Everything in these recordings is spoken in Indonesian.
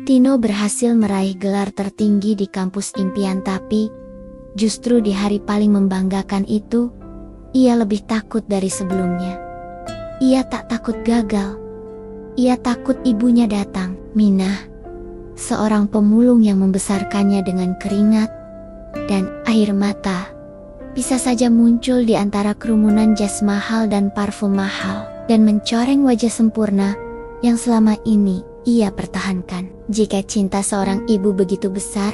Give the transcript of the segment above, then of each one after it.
Tino berhasil meraih gelar tertinggi di kampus impian, tapi justru di hari paling membanggakan itu, ia lebih takut dari sebelumnya. Ia tak takut gagal. Ia takut ibunya datang, Minah, seorang pemulung yang membesarkannya dengan keringat dan air mata, bisa saja muncul di antara kerumunan jas mahal dan parfum mahal, dan mencoreng wajah sempurna yang selama ini ia pertahankan. Jika cinta seorang ibu begitu besar,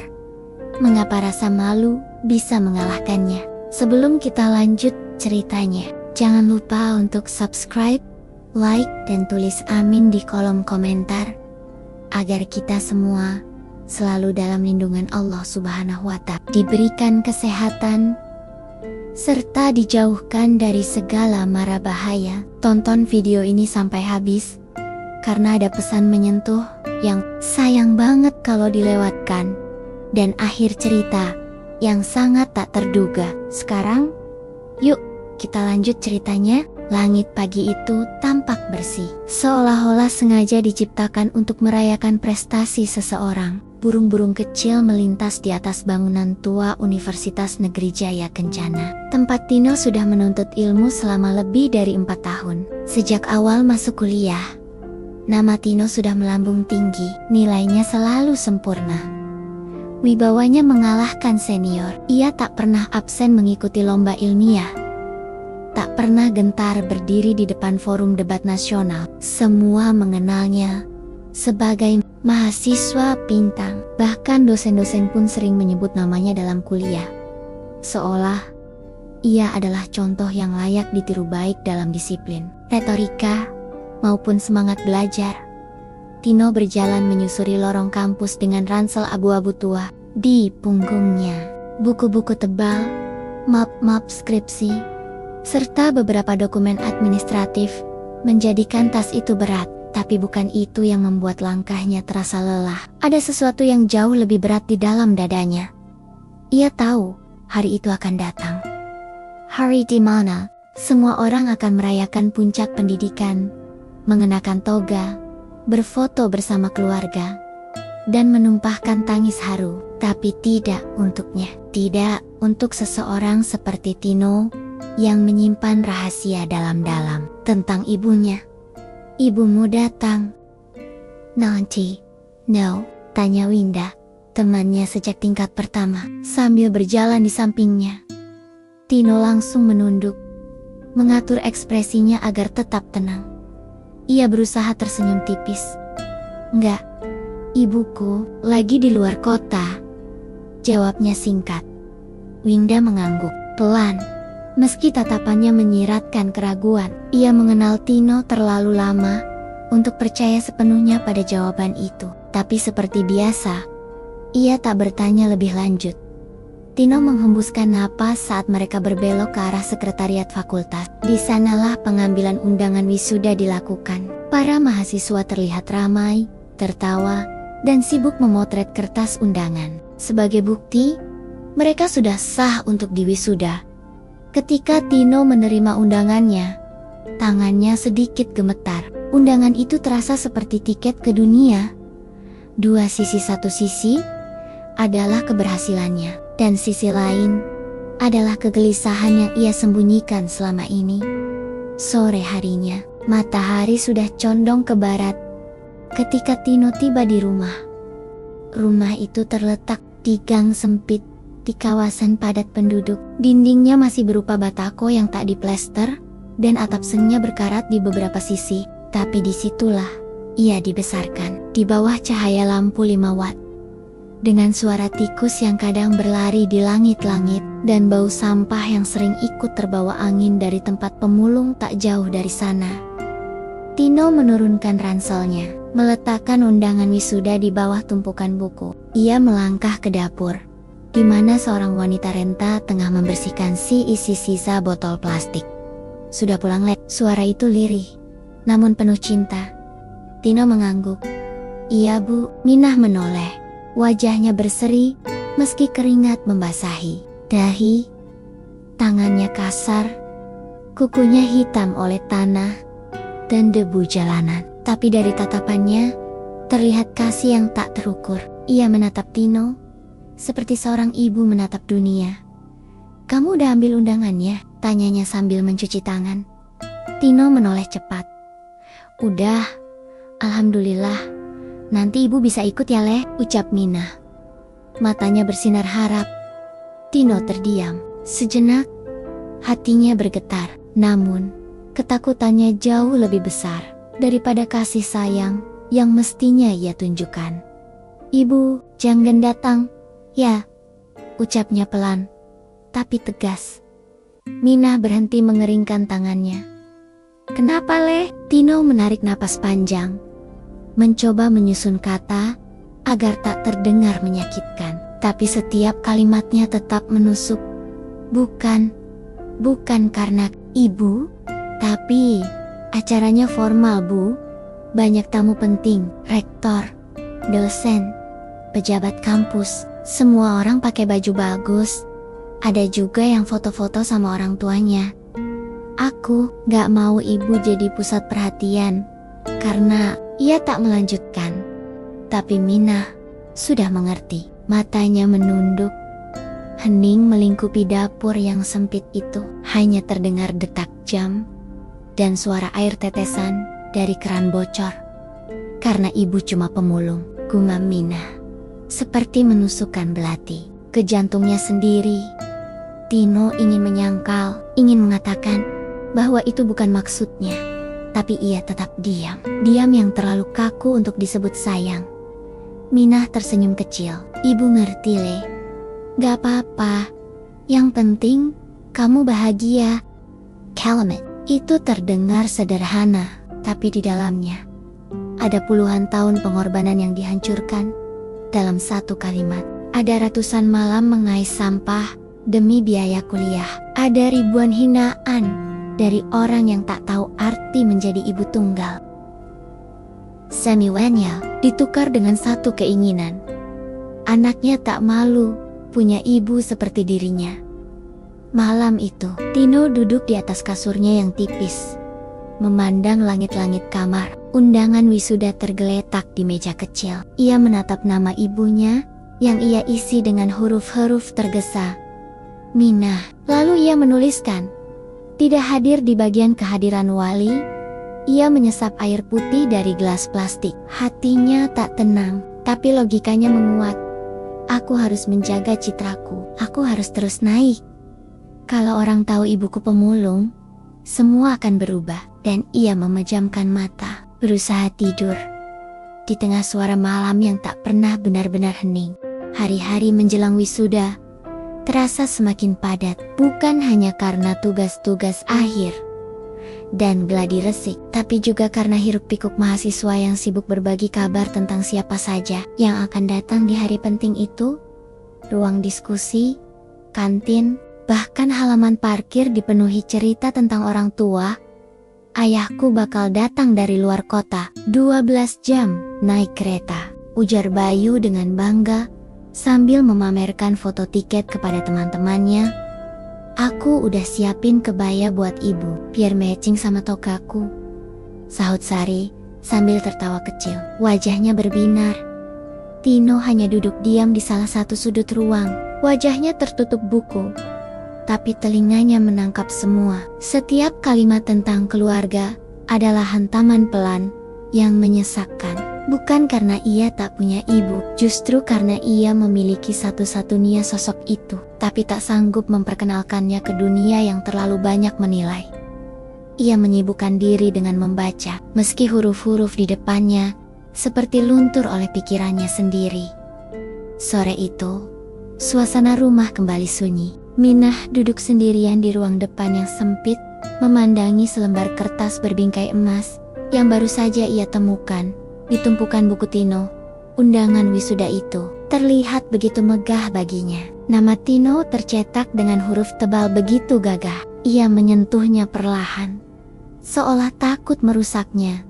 mengapa rasa malu bisa mengalahkannya? Sebelum kita lanjut ceritanya, jangan lupa untuk subscribe, like, dan tulis amin di kolom komentar, agar kita semua selalu dalam lindungan Allah Subhanahu wa Ta'ala, diberikan kesehatan, serta dijauhkan dari segala mara bahaya. Tonton video ini sampai habis, karena ada pesan menyentuh yang sayang banget kalau dilewatkan, dan akhir cerita yang sangat tak terduga. Sekarang, yuk kita lanjut ceritanya. Langit pagi itu tampak bersih, seolah-olah sengaja diciptakan untuk merayakan prestasi seseorang. Burung-burung kecil melintas di atas bangunan tua Universitas Negeri Jaya Kencana, tempat Tino sudah menuntut ilmu selama lebih dari 4 tahun. Sejak awal masuk kuliah, nama Tino sudah melambung tinggi, nilainya selalu sempurna. Wibawanya mengalahkan senior. Ia tak pernah absen mengikuti lomba ilmiah, tak pernah gentar berdiri di depan forum debat nasional. Semua mengenalnya sebagai mahasiswa bintang. Bahkan dosen-dosen pun sering menyebut namanya dalam kuliah, seolah ia adalah contoh yang layak ditiru baik dalam disiplin retorika maupun semangat belajar. Tino berjalan menyusuri lorong kampus dengan ransel abu-abu tua di punggungnya. Buku-buku tebal, map-map skripsi, serta beberapa dokumen administratif menjadikan tas itu berat. Tapi bukan itu yang membuat langkahnya terasa lelah. Ada sesuatu yang jauh lebih berat di dalam dadanya. Ia tahu hari itu akan datang. Hari di mana semua orang akan merayakan puncak pendidikan, mengenakan toga, berfoto bersama keluarga, dan menumpahkan tangis haru. Tapi tidak untuknya. Tidak untuk seseorang seperti Tino yang menyimpan rahasia dalam-dalam tentang ibunya. Ibumu datang. Nanti, no, tanya Winda, temannya sejak tingkat pertama, sambil berjalan di sampingnya. Tino langsung menunduk, mengatur ekspresinya agar tetap tenang. Ia berusaha tersenyum tipis. Enggak, ibuku lagi di luar kota, jawabnya singkat. Winda mengangguk pelan. Meski tatapannya menyiratkan keraguan, ia mengenal Tino terlalu lama untuk percaya sepenuhnya pada jawaban itu. Tapi seperti biasa, ia tak bertanya lebih lanjut. Tino menghembuskan napas saat mereka berbelok ke arah sekretariat fakultas. Di sanalah pengambilan undangan wisuda dilakukan. Para mahasiswa terlihat ramai, tertawa, dan sibuk memotret kertas undangan. Sebagai bukti, mereka sudah sah untuk diwisuda. Ketika Tino menerima undangannya, tangannya sedikit gemetar. Undangan itu terasa seperti tiket ke dunia. Dua sisi, satu sisi adalah keberhasilannya, dan sisi lain adalah kegelisahan yang ia sembunyikan selama ini. Sore harinya, matahari sudah condong ke barat ketika Tino tiba di rumah. Rumah itu terletak di gang sempit di kawasan padat penduduk. Dindingnya masih berupa batako yang tak diplester, dan atap sengnya berkarat di beberapa sisi. Tapi disitulah ia dibesarkan, di bawah cahaya lampu 5 watt. Dengan suara tikus yang kadang berlari di langit-langit, dan bau sampah yang sering ikut terbawa angin dari tempat pemulung tak jauh dari sana. Tino menurunkan ranselnya, meletakkan undangan wisuda di bawah tumpukan buku. Ia melangkah ke dapur, di mana seorang wanita renta tengah membersihkan isi sisa botol plastik. Sudah pulang, Lek? Suara itu lirih, namun penuh cinta. Tino mengangguk. Iya, Bu. Minah menoleh. Wajahnya berseri, meski keringat membasahi dahi. Tangannya kasar, kukunya hitam oleh tanah dan debu jalanan. Tapi dari tatapannya, terlihat kasih yang tak terukur. Ia menatap Tino, seperti seorang ibu menatap dunia. "Kamu udah ambil undangannya?" tanyanya sambil mencuci tangan. Tino menoleh cepat. "Udah, alhamdulillah. Nanti ibu bisa ikut ya, Le," ucap Minah. Matanya bersinar harap. Tino terdiam. Sejenak, hatinya bergetar. Namun, ketakutannya jauh lebih besar daripada kasih sayang yang mestinya ia tunjukkan. "Ibu, jangan datang, ya," ucapnya pelan, tapi tegas. Minah berhenti mengeringkan tangannya. "Kenapa, Le?" Tino menarik napas panjang, mencoba menyusun kata agar tak terdengar menyakitkan. Tapi setiap kalimatnya tetap menusuk. Bukan karena ibu, tapi acaranya formal, Bu. Banyak tamu penting, rektor, dosen, pejabat kampus. Semua orang pakai baju bagus. Ada juga yang foto-foto sama orang tuanya. Aku gak mau ibu jadi pusat perhatian, karena ia tak melanjutkan. Tapi Minah sudah mengerti. Matanya menunduk. Hening melingkupi dapur yang sempit itu. Hanya terdengar detak jam dan suara air tetesan dari keran bocor. "Karena ibu cuma pemulung," gumam Minah, seperti menusukkan belati ke jantungnya sendiri. Tino ingin menyangkal, ingin mengatakan bahwa itu bukan maksudnya. Tapi ia tetap diam. Diam yang terlalu kaku untuk disebut sayang. Minah tersenyum kecil. "Ibu ngerti, Le. Gak apa-apa. Yang penting kamu bahagia." Kalimat itu terdengar sederhana, tapi di dalamnya ada puluhan tahun pengorbanan yang dihancurkan dalam satu kalimat. Ada ratusan malam mengais sampah demi biaya kuliah. Ada ribuan hinaan dari orang yang tak tahu arti menjadi ibu tunggal. Semuanya ditukar dengan satu keinginan. Anaknya tak malu punya ibu seperti dirinya. Malam itu, Tino duduk di atas kasurnya yang tipis, memandang langit-langit kamar. Undangan wisuda tergeletak di meja kecil. Ia menatap nama ibunya yang ia isi dengan huruf-huruf tergesa. Minah. Lalu ia menuliskan, "Tidak hadir di bagian kehadiran wali." Ia menyesap air putih dari gelas plastik. Hatinya tak tenang, tapi logikanya menguat. "Aku harus menjaga citraku. Aku harus terus naik. Kalau orang tahu ibuku pemulung, semua akan berubah." Dan ia memejamkan mata, berusaha tidur. Di tengah suara malam yang tak pernah benar-benar hening. Hari-hari menjelang wisuda terasa semakin padat, bukan hanya karena tugas-tugas akhir dan gladi resik, tapi juga karena hiruk-pikuk mahasiswa yang sibuk berbagi kabar tentang siapa saja yang akan datang di hari penting itu. Ruang diskusi, kantin, bahkan halaman parkir dipenuhi cerita tentang orang tua. "Ayahku bakal datang dari luar kota, 12 jam naik kereta," ujar Bayu dengan bangga sambil memamerkan foto tiket kepada teman-temannya. "Aku udah siapin kebaya buat ibu, biar matching sama tokaku," sahut Sari sambil tertawa kecil. Wajahnya berbinar. Tino hanya duduk diam di salah satu sudut ruang. Wajahnya tertutup buku, tapi telinganya menangkap semua. Setiap kalimat tentang keluarga adalah hantaman pelan yang menyesakkan. Bukan karena ia tak punya ibu, justru karena ia memiliki satu-satunya sosok itu, tapi tak sanggup memperkenalkannya ke dunia yang terlalu banyak menilai. Ia menyibukkan diri dengan membaca, meski huruf-huruf di depannya seperti luntur oleh pikirannya sendiri. Sore itu, suasana rumah kembali sunyi. Minah duduk sendirian di ruang depan yang sempit, memandangi selembar kertas berbingkai emas yang baru saja ia temukan di tumpukan buku Tino. Undangan wisuda itu terlihat begitu megah baginya. Nama Tino tercetak dengan huruf tebal begitu gagah. Ia menyentuhnya perlahan, seolah takut merusaknya.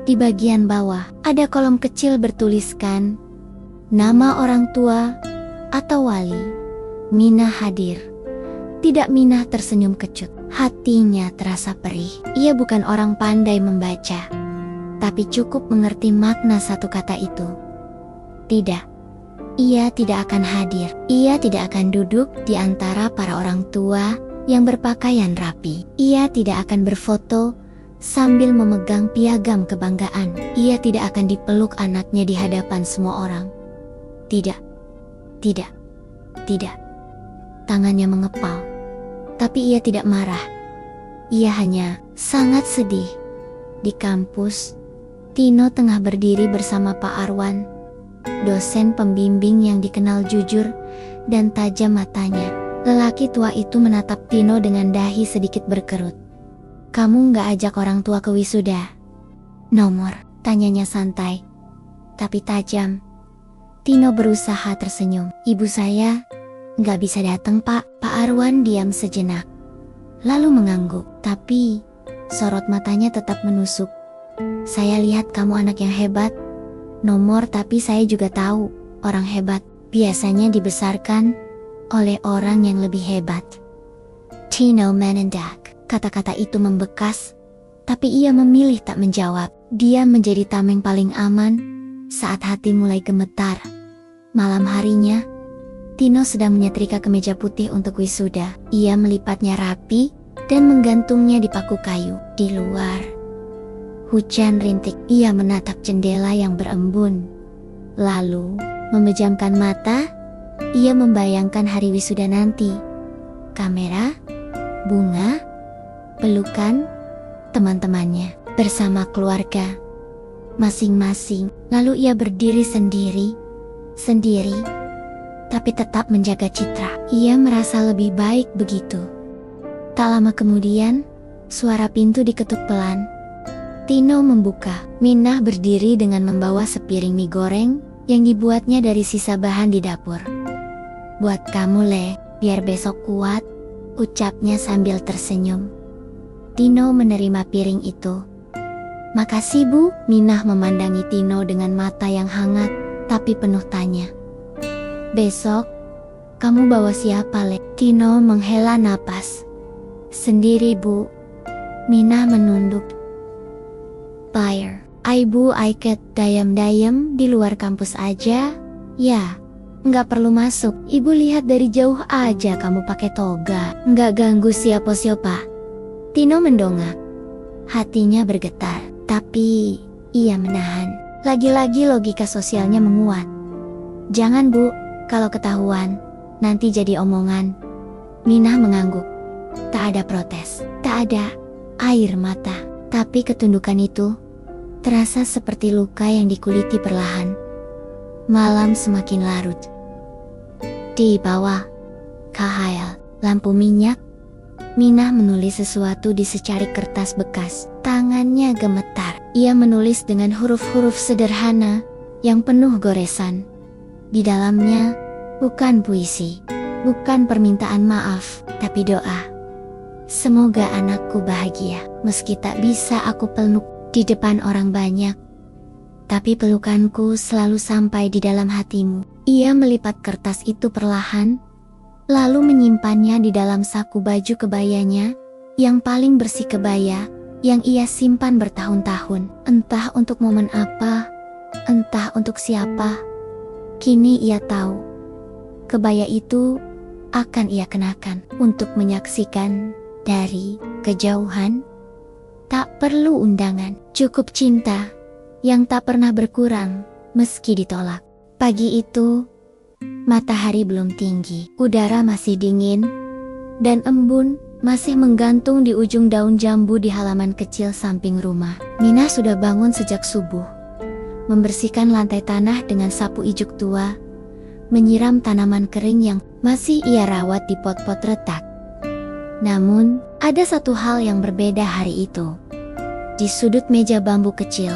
Di bagian bawah ada kolom kecil bertuliskan nama orang tua atau wali. Minah hadir. Tidak. Minah tersenyum kecut. Hatinya terasa perih. Ia bukan orang pandai membaca. tapi cukup mengerti makna satu kata itu. Tidak, ia tidak akan hadir. Ia tidak akan duduk di antara para orang tua yang berpakaian rapi. Ia tidak akan berfoto sambil memegang piagam kebanggaan. Ia tidak akan dipeluk anaknya di hadapan semua orang. Tidak, tidak, tidak. Tangannya mengepal, tapi ia tidak marah. Ia hanya sangat sedih. Di kampus, Tino tengah berdiri bersama Pak Arwan, dosen pembimbing yang dikenal jujur dan tajam matanya. Lelaki tua itu menatap Tino dengan dahi sedikit berkerut. "Kamu nggak ajak orang tua ke wisuda?" "Nomor?" tanyanya santai, tapi tajam. Tino berusaha tersenyum. "Ibu saya nggak bisa datang, Pak." Pak Arwan diam sejenak, lalu mengangguk, tapi sorot matanya tetap menusuk. "Saya lihat kamu anak yang hebat, Nomor, tapi saya juga tahu orang hebat biasanya dibesarkan oleh orang yang lebih hebat." Tino menendak. Kata-kata itu membekas, tapi ia memilih tak menjawab. Dia menjadi tameng paling aman saat hati mulai gemetar. Malam harinya, Tino sedang menyetrika kemeja putih untuk wisuda. Ia melipatnya rapi dan menggantungnya di paku kayu. Di luar, hujan rintik. Ia menatap jendela yang berembun. Lalu, memejamkan mata, ia membayangkan hari wisuda nanti. Kamera, bunga, pelukan, teman-temannya, bersama keluarga masing-masing. Lalu ia berdiri sendiri, tapi tetap menjaga citra. Ia merasa lebih baik begitu. Tak lama kemudian, suara pintu diketuk pelan. Tino membuka. Minah berdiri dengan membawa sepiring mie goreng yang dibuatnya dari sisa bahan di dapur. "Buat kamu, Le, biar besok kuat," ucapnya sambil tersenyum. Tino menerima piring itu. "Makasih, Bu." Minah memandangi Tino dengan mata yang hangat tapi penuh tanya. "Besok, kamu bawa siapa, Le?" Tino menghela napas. "Sendiri, Bu." Minah menunduk. "Buyer, Bu, iket dayam-dayam di luar kampus aja. Ya, nggak perlu masuk. Ibu lihat dari jauh aja kamu pakai toga. Nggak ganggu siapa-siapa." Tino mendongak. Hatinya bergetar, tapi ia menahan. Lagi-lagi logika sosialnya menguat. "Jangan, Bu, kalau ketahuan, nanti jadi omongan." Minah mengangguk. Tak ada protes, tak ada air mata, tapi ketundukan itu terasa seperti luka yang dikuliti perlahan. Malam semakin larut. Di bawah kahayal lampu minyak, Minah menulis sesuatu di secarik kertas bekas. Tangannya gemetar. Ia menulis dengan huruf-huruf sederhana yang penuh goresan. Di dalamnya bukan puisi, bukan permintaan maaf, tapi doa. "Semoga anakku bahagia, meski tak bisa aku peluk di depan orang banyak, tapi pelukanku selalu sampai di dalam hatimu." Ia melipat kertas itu perlahan, lalu menyimpannya di dalam saku baju kebayanya, yang paling bersih kebaya, yang ia simpan bertahun-tahun. Entah untuk momen apa, entah untuk siapa, kini ia tahu, kebaya itu akan ia kenakan untuk menyaksikan dari kejauhan. Tak perlu undangan, cukup cinta yang tak pernah berkurang meski ditolak. Pagi itu, matahari belum tinggi, udara masih dingin, dan embun masih menggantung di ujung daun jambu di halaman kecil samping rumah. Minah sudah bangun sejak subuh, membersihkan lantai tanah dengan sapu ijuk tua, menyiram tanaman kering yang masih ia rawat di pot-pot retak. Namun, ada satu hal yang berbeda hari itu. Di sudut meja bambu kecil,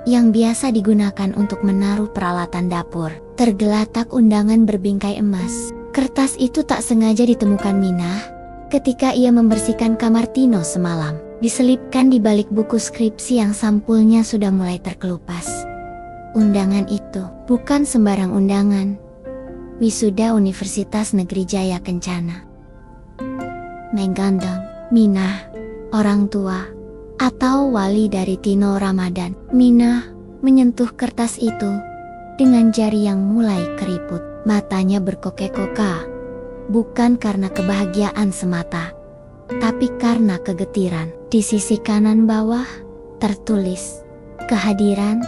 yang biasa digunakan untuk menaruh peralatan dapur, tergeletak undangan berbingkai emas. Kertas itu tak sengaja ditemukan Minah ketika ia membersihkan kamar Tino semalam. Diselipkan di balik buku skripsi yang sampulnya sudah mulai terkelupas. Undangan itu bukan sembarang undangan. Wisuda Universitas Negeri Jaya Kencana. Menggandeng Minah, orang tua, atau wali dari Tino Ramadan. Minah menyentuh kertas itu dengan jari yang mulai keriput. Matanya berkokek-koka, bukan karena kebahagiaan semata, tapi karena kegetiran. Di sisi kanan bawah tertulis, "Kehadiran."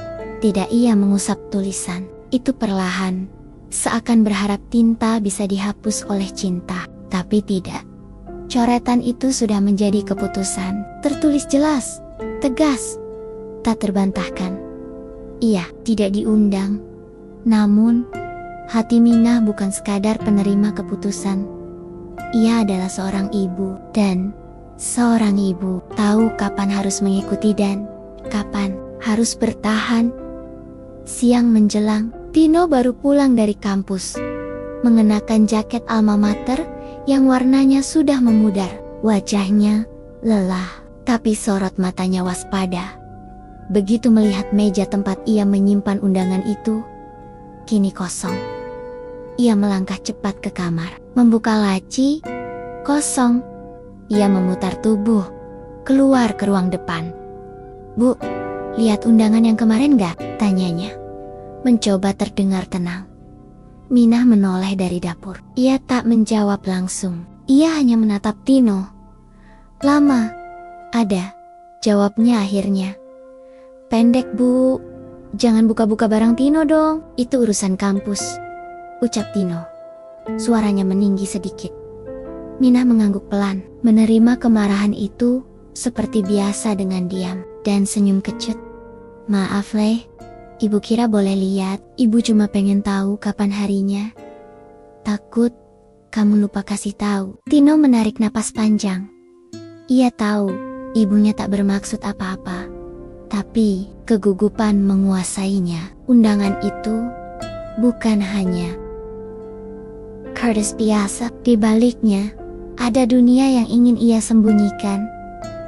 Tidak, ia mengusap tulisan itu perlahan, seakan berharap tinta bisa dihapus oleh cinta. Tapi tidak. Coretan itu sudah menjadi keputusan. Tertulis jelas, tegas, tak terbantahkan. Ia tidak diundang. Namun, hati Minah bukan sekadar penerima keputusan. Ia adalah seorang ibu, dan seorang ibu tahu kapan harus mengikuti dan kapan harus bertahan. Siang menjelang, Tino baru pulang dari kampus, mengenakan jaket alma mater yang warnanya sudah memudar. Wajahnya lelah, tapi sorot matanya waspada. Begitu melihat meja tempat ia menyimpan undangan itu, kini kosong. Ia melangkah cepat ke kamar, membuka laci, kosong. Ia memutar tubuh, keluar ke ruang depan. "Bu, lihat undangan yang kemarin gak?" tanyanya. Mencoba terdengar tenang. Minah menoleh dari dapur. Ia tak menjawab langsung. Ia hanya menatap Tino. "Lama." "Ada," jawabnya akhirnya. "Pendek, Bu. Jangan buka-buka barang Tino dong. Itu urusan kampus," ucap Tino. Suaranya meninggi sedikit. Minah mengangguk pelan, menerima kemarahan itu seperti biasa dengan diam, dan senyum kecut. "Maaf, Le. Ibu kira boleh lihat. Ibu cuma pengen tahu kapan harinya. Takut kamu lupa kasih tahu." Tino menarik napas panjang. Ia tahu ibunya tak bermaksud apa-apa, tapi kegugupan menguasainya. Undangan itu bukan hanya Curtis biasa. Di baliknya ada dunia yang ingin ia sembunyikan.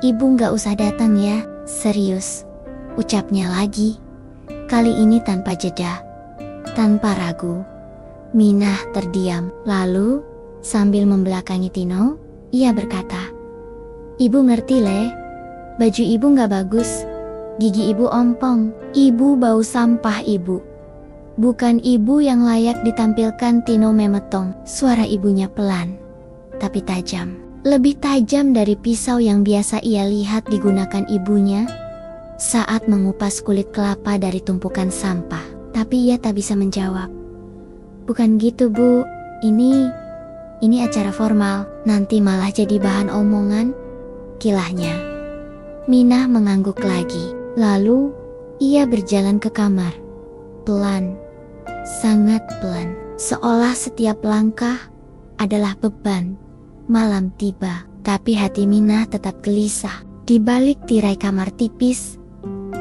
"Ibu gak usah datang ya." "Serius," ucapnya lagi. Kali ini tanpa jeda, tanpa ragu. Minah terdiam. Lalu, sambil membelakangi Tino, ia berkata, "Ibu ngerti, Le. Baju ibu gak bagus. Gigi ibu ompong. Ibu bau sampah ibu. Bukan ibu yang layak ditampilkan." Tino memetong. Suara ibunya pelan, tapi tajam. Lebih tajam dari pisau yang biasa ia lihat digunakan ibunya saat mengupas kulit kelapa dari tumpukan sampah. Tapi ia tak bisa menjawab. "Bukan gitu, Bu. Ini acara formal. Nanti malah jadi bahan omongan," kilahnya. Minah mengangguk lagi. Lalu, ia berjalan ke kamar. Pelan, sangat pelan. Seolah setiap langkah adalah beban. Malam tiba, tapi hati Minah tetap gelisah. Di balik tirai kamar tipis,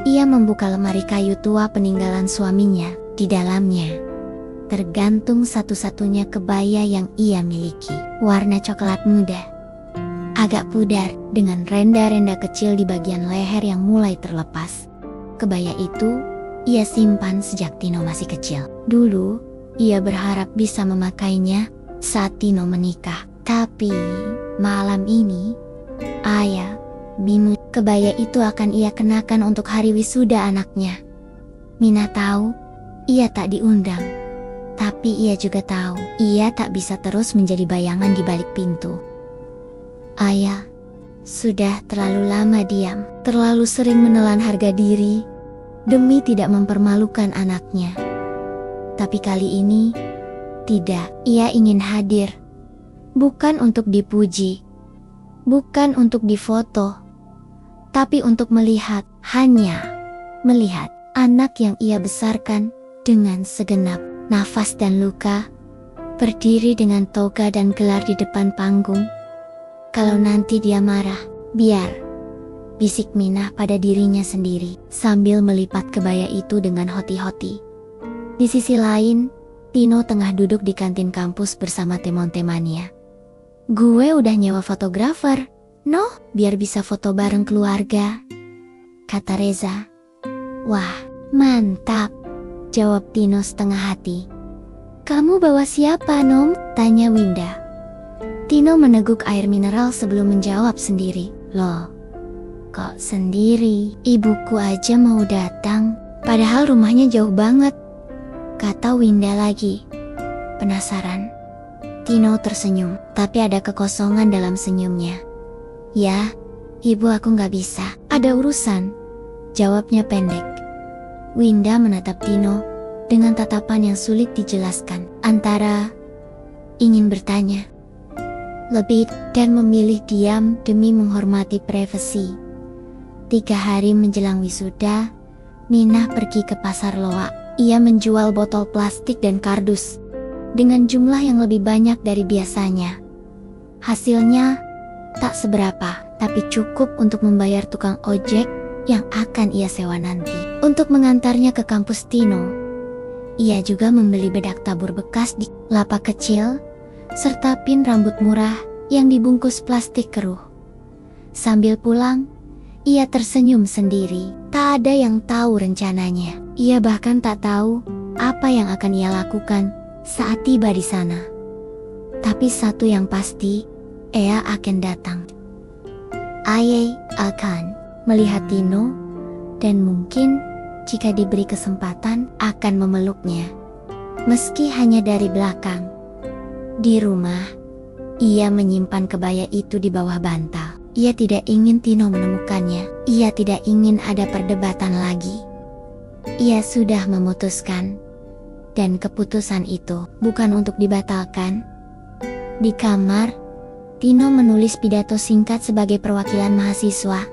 ia membuka lemari kayu tua peninggalan suaminya. Di dalamnya tergantung satu-satunya kebaya yang ia miliki. Warna coklat muda, agak pudar, dengan renda-renda kecil di bagian leher yang mulai terlepas. Kebaya itu ia simpan sejak Tino masih kecil. Dulu, ia berharap bisa memakainya saat Tino menikah. Tapi, malam ini, ayah, Bimu, kebaya itu akan ia kenakan untuk hari wisuda anaknya. Minah tahu, ia tak diundang. Tapi ia juga tahu, ia tak bisa terus menjadi bayangan di balik pintu. Ayah sudah terlalu lama diam, terlalu sering menelan harga diri demi tidak mempermalukan anaknya. Tapi kali ini, tidak. Ia ingin hadir. Bukan untuk dipuji, bukan untuk difoto, tapi untuk melihat, hanya melihat anak yang ia besarkan dengan segenap nafas dan luka, berdiri dengan toga dan gelar di depan panggung. Kalau nanti dia marah, biar, bisik Minah pada dirinya sendiri sambil melipat kebaya itu dengan hoti-hoti. Di sisi lain, Tino tengah duduk di kantin kampus bersama teman-temannya. "Gue udah nyewa fotografer, noh, biar bisa foto bareng keluarga," kata Reza. "Wah, mantap," jawab Tino setengah hati. "Kamu bawa siapa, Nom?" tanya Winda. Tino meneguk air mineral sebelum menjawab sendiri. "Loh, Kok sendiri? Ibuku aja mau datang, padahal rumahnya jauh banget, kata Winda lagi. Penasaran? Tino tersenyum, tapi ada kekosongan dalam senyumnya. Ya, ibu aku gak bisa, ada urusan, jawabnya pendek. Winda menatap Tino dengan tatapan yang sulit dijelaskan, antara ingin bertanya lebih dan memilih diam demi menghormati privasi. 3 hari menjelang wisuda, Minah pergi ke pasar loak. Ia menjual botol plastik dan kardus dengan jumlah yang lebih banyak dari biasanya. Hasilnya tak seberapa, tapi cukup untuk membayar tukang ojek yang akan ia sewa nanti untuk mengantarnya ke kampus Tino. Ia juga membeli bedak tabur bekas di lapak kecil serta pin rambut murah yang dibungkus plastik keruh. Sambil pulang, ia tersenyum sendiri. Tak ada yang tahu rencananya. Ia bahkan tak tahu apa yang akan ia lakukan saat tiba di sana. Tapi satu yang pasti, ia akan datang. Ia akan melihat Tino dan mungkin jika diberi kesempatan akan memeluknya, meski hanya dari belakang. Di rumah, ia menyimpan kebaya itu di bawah bantal. Ia tidak ingin Tino menemukannya. Ia tidak ingin ada perdebatan lagi. Ia sudah memutuskan, dan keputusan itu bukan untuk dibatalkan. Di kamar, Tino menulis pidato singkat sebagai perwakilan mahasiswa.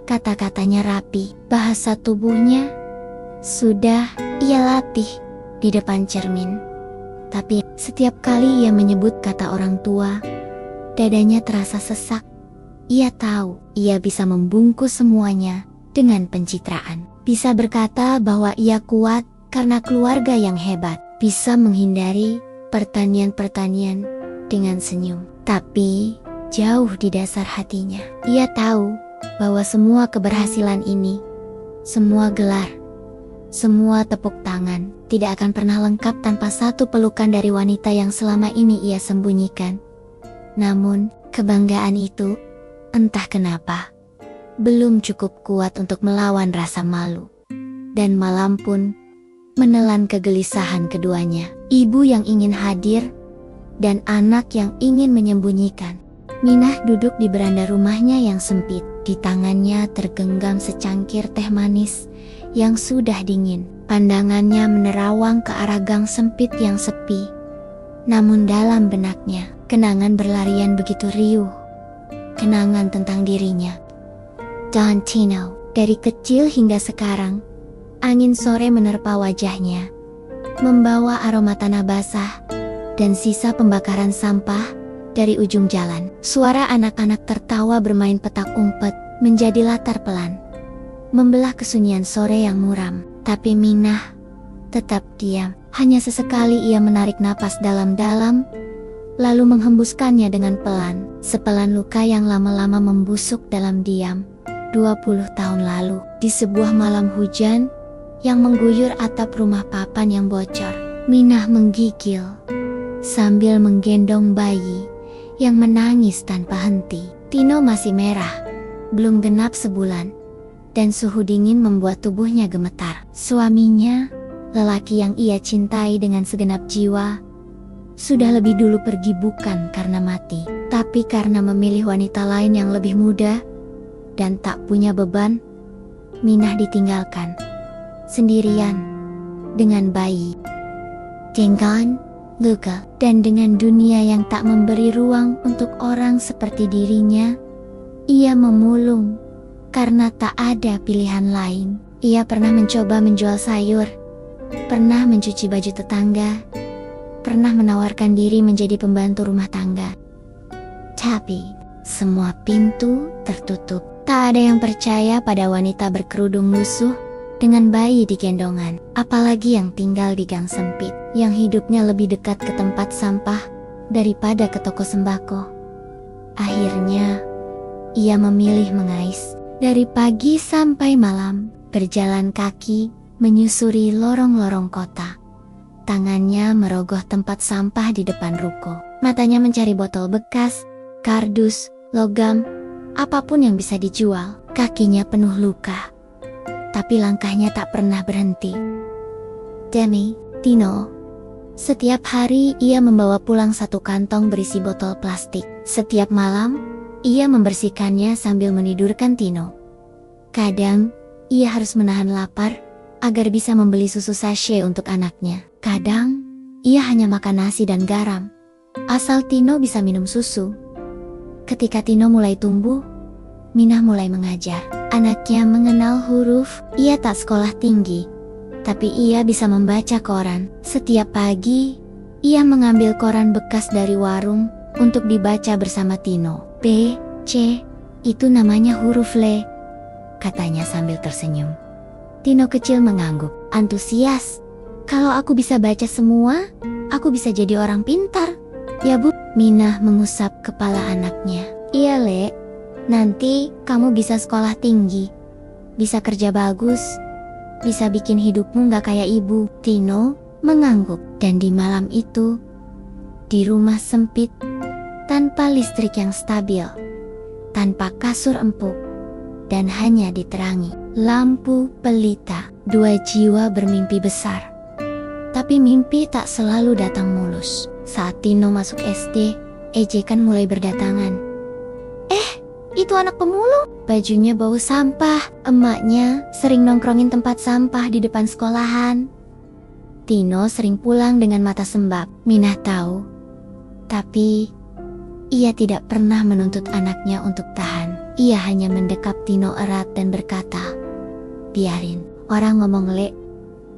Kata-katanya rapi, bahasa tubuhnya sudah ia latih di depan cermin. Tapi setiap kali ia menyebut kata orang tua, dadanya terasa sesak. Ia tahu ia bisa membungkus semuanya dengan pencitraan. Bisa berkata bahwa ia kuat karena keluarga yang hebat. Bisa menghindari pertanian-pertanian dengan senyum. Tapi jauh di dasar hatinya, ia tahu bahwa semua keberhasilan ini, semua gelar, semua tepuk tangan tidak akan pernah lengkap tanpa satu pelukan dari wanita yang selama ini ia sembunyikan. Namun, kebanggaan itu, entah kenapa, belum cukup kuat untuk melawan rasa malu. Dan malam pun menelan kegelisahan keduanya. Ibu yang ingin hadir, dan anak yang ingin menyembunyikan. Minah duduk di beranda rumahnya yang sempit. Di tangannya tergenggam secangkir teh manis yang sudah dingin. Pandangannya menerawang ke arah gang sempit yang sepi. Namun dalam benaknya, kenangan berlarian begitu riuh. Kenangan tentang dirinya. Dan Tino, dari kecil hingga sekarang, angin sore menerpa wajahnya, membawa aroma tanah basah dan sisa pembakaran sampah dari ujung jalan. Suara anak-anak tertawa bermain petak umpet menjadi latar pelan, membelah kesunyian sore yang muram. Tapi Minah tetap diam. Hanya sesekali ia menarik napas dalam-dalam, lalu menghembuskannya dengan pelan. Sepelan luka yang lama-lama membusuk dalam diam. 20 tahun lalu, di sebuah malam hujan yang mengguyur atap rumah papan yang bocor, Minah menggigil sambil menggendong bayi yang menangis tanpa henti. Tino masih merah, belum genap sebulan, dan suhu dingin membuat tubuhnya gemetar. Suaminya, lelaki yang ia cintai dengan segenap jiwa, sudah lebih dulu pergi bukan karena mati, tapi karena memilih wanita lain yang lebih muda dan tak punya beban. Minah ditinggalkan sendirian dengan bayi, dengan luka, dan dengan dunia yang tak memberi ruang untuk orang seperti dirinya. Ia memulung karena tak ada pilihan lain. Ia pernah mencoba menjual sayur, pernah mencuci baju tetangga, pernah menawarkan diri menjadi pembantu rumah tangga. Tapi semua pintu tertutup. Tak ada yang percaya pada wanita berkerudung lusuh dengan bayi di gendongan, apalagi yang tinggal di gang sempit, yang hidupnya lebih dekat ke tempat sampah daripada ke toko sembako. Akhirnya, ia memilih mengais. Dari pagi sampai malam, berjalan kaki, menyusuri lorong-lorong kota. Tangannya merogoh tempat sampah di depan ruko. Matanya mencari botol bekas, kardus, logam, apapun yang bisa dijual. Kakinya penuh luka, tapi langkahnya tak pernah berhenti. Demi Tino. Setiap hari ia membawa pulang satu kantong berisi botol plastik. Setiap malam, ia membersihkannya sambil menidurkan Tino. Kadang, ia harus menahan lapar agar bisa membeli susu sachet untuk anaknya. Kadang, ia hanya makan nasi dan garam, asal Tino bisa minum susu. Ketika Tino mulai tumbuh, Minah mulai mengajar. Anaknya mengenal huruf. Ia tak sekolah tinggi, tapi ia bisa membaca koran. Setiap pagi, ia mengambil koran bekas dari warung untuk dibaca bersama Tino. B, C, itu namanya huruf L, katanya sambil tersenyum. Tino kecil mengangguk, antusias. Kalau aku bisa baca semua, aku bisa jadi orang pintar. Ya Bu, Minah mengusap kepala anaknya. Iya Le, nanti kamu bisa sekolah tinggi, bisa kerja bagus, bisa bikin hidupmu gak kayak ibu. Tino mengangguk. Dan di malam itu, di rumah sempit, tanpa listrik yang stabil, tanpa kasur empuk, dan hanya diterangi lampu pelita, dua jiwa bermimpi besar. Tapi mimpi tak selalu datang mulus. Saat Tino masuk SD, ejekan mulai berdatangan. Itu anak pemulung. Bajunya bau sampah. Emaknya sering nongkrongin tempat sampah di depan sekolahan. Tino sering pulang dengan mata sembab. Minah tahu, tapi ia tidak pernah menuntut anaknya untuk tahan. Ia hanya mendekap Tino erat dan berkata, biarin orang ngomong Le,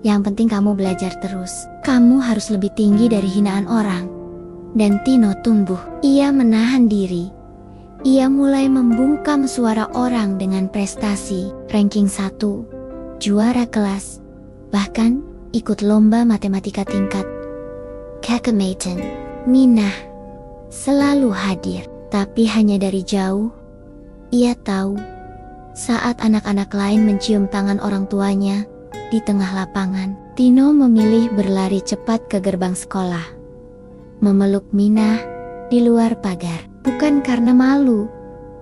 yang penting kamu belajar terus. Kamu harus lebih tinggi dari hinaan orang. Dan Tino tumbuh. Ia menahan diri. Ia mulai membungkam suara orang dengan prestasi, ranking 1, juara kelas, bahkan ikut lomba matematika tingkat Kakematen. Minah selalu hadir, tapi hanya dari jauh. Ia tahu, saat anak-anak lain mencium tangan orang tuanya di tengah lapangan, Tino memilih berlari cepat ke gerbang sekolah, memeluk Minah di luar pagar. Bukan karena malu,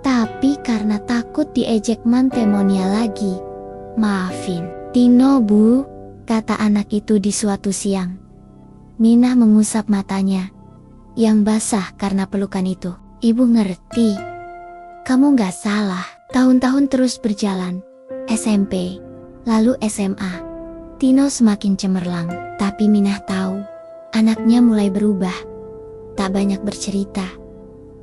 tapi karena takut diejek Mantemonia lagi. Maafin Tino Bu, kata anak itu di suatu siang. Minah mengusap matanya yang basah karena pelukan itu. Ibu ngerti, kamu gak salah. Tahun-tahun terus berjalan, SMP, lalu SMA. Tino semakin cemerlang, tapi Minah tahu, anaknya mulai berubah. Tak banyak bercerita,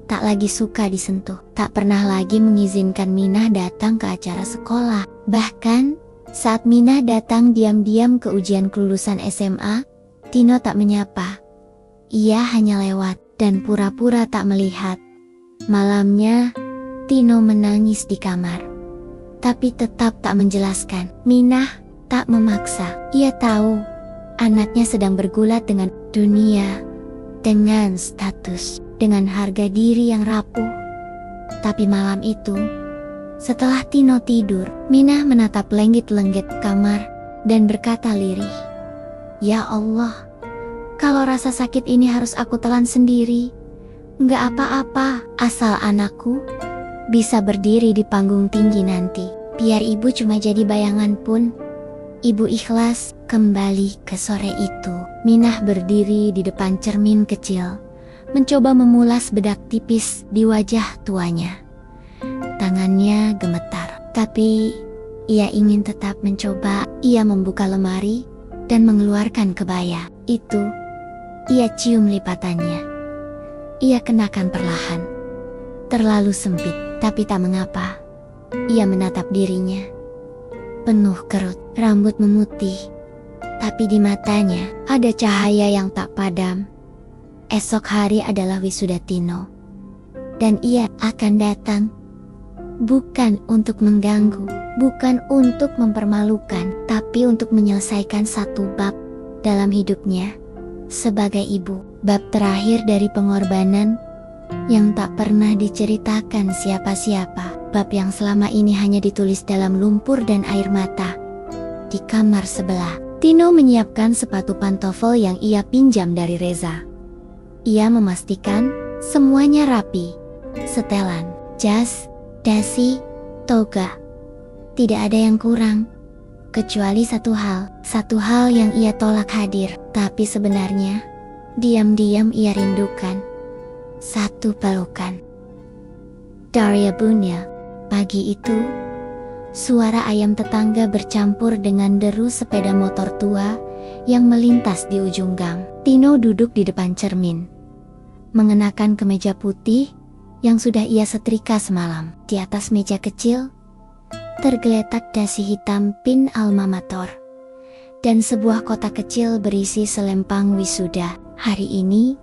tak lagi suka disentuh, tak pernah lagi mengizinkan Minah datang ke acara sekolah. Bahkan, saat Minah datang diam-diam ke ujian kelulusan SMA, Tino tak menyapa. Ia hanya lewat dan pura-pura tak melihat. Malamnya, Tino menangis di kamar, tapi tetap tak menjelaskan. Minah tak memaksa. Ia tahu, anaknya sedang bergulat dengan dunia, dengan status, dengan harga diri yang rapuh. Tapi malam itu, setelah Tino tidur, Minah menatap lenggit-lenggit kamar dan berkata lirih, ya Allah, kalau rasa sakit ini harus aku telan sendiri, nggak apa-apa, asal anakku bisa berdiri di panggung tinggi nanti. Biar ibu cuma jadi bayangan pun, ibu ikhlas. Kembali ke sore itu, Minah berdiri di depan cermin kecil, mencoba memulas bedak tipis di wajah tuanya. Tangannya gemetar, tapi ia ingin tetap mencoba. Ia membuka lemari dan mengeluarkan kebaya. Itu, ia cium lipatannya. Ia kenakan perlahan. Terlalu sempit, tapi tak mengapa. Ia menatap dirinya. Penuh kerut, rambut memutih, tapi di matanya ada cahaya yang tak padam. Esok hari adalah wisuda Tino, dan ia akan datang. Bukan untuk mengganggu, bukan untuk mempermalukan, tapi untuk menyelesaikan satu bab dalam hidupnya sebagai ibu. Bab terakhir dari pengorbanan yang tak pernah diceritakan siapa-siapa. Bab yang selama ini hanya ditulis dalam lumpur dan air mata. Di kamar sebelah, Tino menyiapkan sepatu pantofel yang ia pinjam dari Reza. Ia memastikan semuanya rapi. Setelan, jas, dasi, toga, Tidak ada yang kurang, kecuali satu hal yang ia tolak hadir. Tapi sebenarnya, diam-diam ia rindukan. Satu pelukan. Daria Bunya. Pagi itu, suara ayam tetangga bercampur dengan deru sepeda motor tua yang melintas di ujung gang. Tino duduk di depan cermin, mengenakan kemeja putih yang sudah ia setrika semalam. Di atas meja kecil, tergeletak dasi hitam pin alma mater dan sebuah kotak kecil berisi selempang wisuda. Hari ini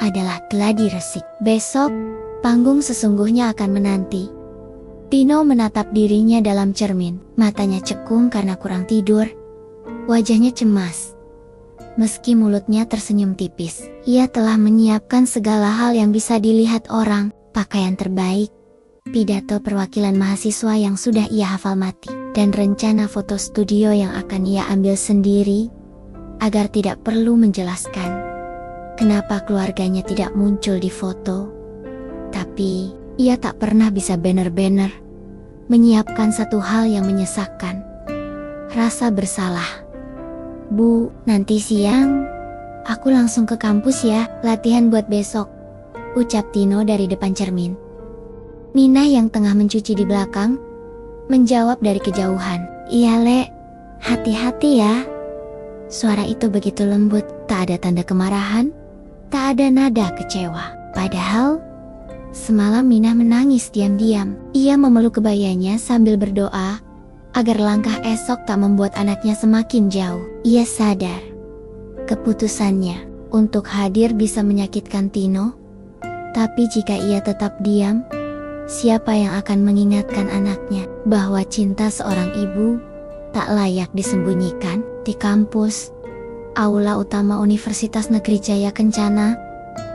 adalah gladi resik. Besok, panggung sesungguhnya akan menanti. Tino menatap dirinya dalam cermin, matanya cekung karena kurang tidur, wajahnya cemas. Meski mulutnya tersenyum tipis, ia telah menyiapkan segala hal yang bisa dilihat orang, pakaian terbaik, pidato perwakilan mahasiswa yang sudah ia hafal mati, dan rencana foto studio yang akan ia ambil sendiri, agar tidak perlu menjelaskan kenapa keluarganya tidak muncul di foto. Tapi ia tak pernah bisa benar-benar menyiapkan satu hal yang menyesakkan. Rasa bersalah. Bu, nanti siang aku langsung ke kampus ya, latihan buat besok, ucap Tino dari depan cermin. Minah yang tengah mencuci di belakang menjawab dari kejauhan, "Iya Le, hati-hati ya." Suara itu begitu lembut, tak ada tanda kemarahan, tak ada nada kecewa. Padahal semalam Minah menangis diam-diam. Ia memeluk kebayanya sambil berdoa agar langkah esok tak membuat anaknya semakin jauh. Ia sadar keputusannya untuk hadir bisa menyakitkan Tino, tapi jika ia tetap diam, siapa yang akan mengingatkan anaknya bahwa cinta seorang ibu tak layak disembunyikan? Di kampus, aula utama Universitas Negeri Jaya Kencana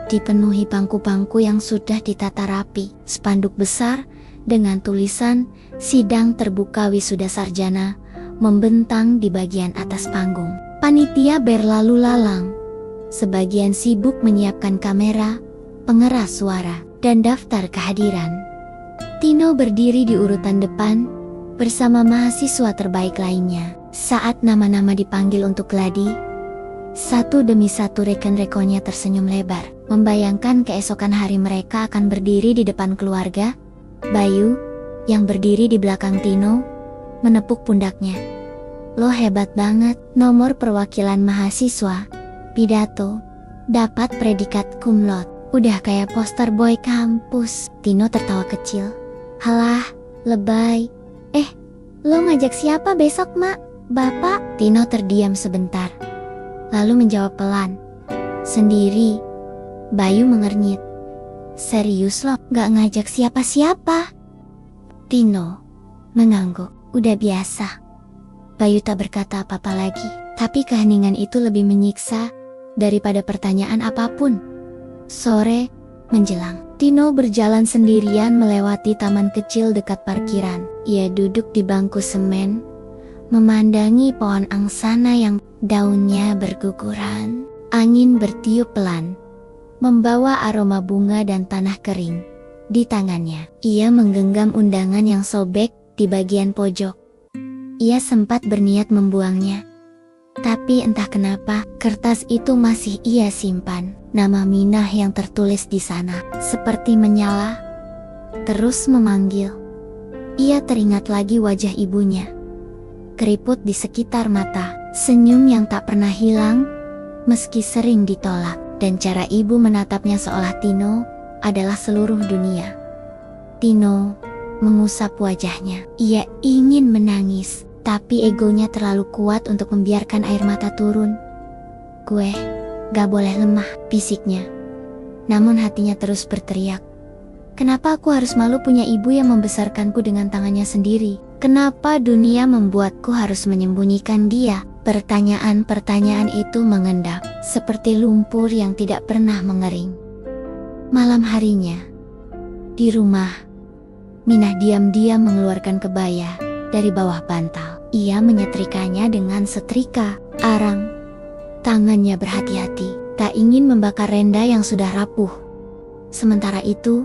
dipenuhi bangku-bangku yang sudah ditata rapi. Spanduk besar dengan tulisan "Sidang Terbuka Wisuda Sarjana" membentang di bagian atas panggung. Panitia berlalu lalang, sebagian sibuk menyiapkan kamera, pengeras suara, dan daftar kehadiran. Tino berdiri di urutan depan bersama mahasiswa terbaik lainnya. Saat nama-nama dipanggil untuk gladi, satu demi satu rekan-rekannya tersenyum lebar, membayangkan keesokan hari mereka akan berdiri di depan keluarga. Bayu, yang berdiri di belakang Tino, menepuk pundaknya. "Lo hebat banget, nomor perwakilan mahasiswa, pidato, dapat predikat cum laude, udah kayak poster boy kampus." Tino tertawa kecil. "Halah, lebay. Lo ngajak siapa besok, Mak? Bapak?" Tino terdiam sebentar, lalu menjawab pelan, "Sendiri." Bayu mengernyit. "Serius lo, gak ngajak siapa-siapa?" Tino mengangguk. "Udah biasa." Bayu tak berkata apa-apa lagi, tapi keheningan itu lebih menyiksa daripada pertanyaan apapun. Sore menjelang, Tino berjalan sendirian melewati taman kecil dekat parkiran. Ia duduk di bangku semen, memandangi pohon angsana yang daunnya berguguran. Angin bertiup pelan, membawa aroma bunga dan tanah kering. Di tangannya, ia menggenggam undangan yang sobek di bagian pojok. Ia sempat berniat membuangnya, tapi entah kenapa, kertas itu masih ia simpan. Nama Minah yang tertulis di sana, seperti menyala, terus memanggil. Ia teringat lagi wajah ibunya, keriput di sekitar mata, senyum yang tak pernah hilang, meski sering ditolak, dan cara ibu menatapnya seolah Tino adalah seluruh dunia. Tino mengusap wajahnya. Ia ingin menangis, tapi egonya terlalu kuat untuk membiarkan air mata turun. "Gue gak boleh lemah," bisiknya. Namun hatinya terus berteriak, "Kenapa aku harus malu punya ibu yang membesarkanku dengan tangannya sendiri? Kenapa dunia membuatku harus menyembunyikan dia?" Pertanyaan-pertanyaan itu mengendap, seperti lumpur yang tidak pernah mengering. Malam harinya, di rumah, Minah diam-diam mengeluarkan kebaya dari bawah bantal. Ia menyetrikanya dengan setrika arang. Tangannya berhati-hati, tak ingin membakar renda yang sudah rapuh. Sementara itu,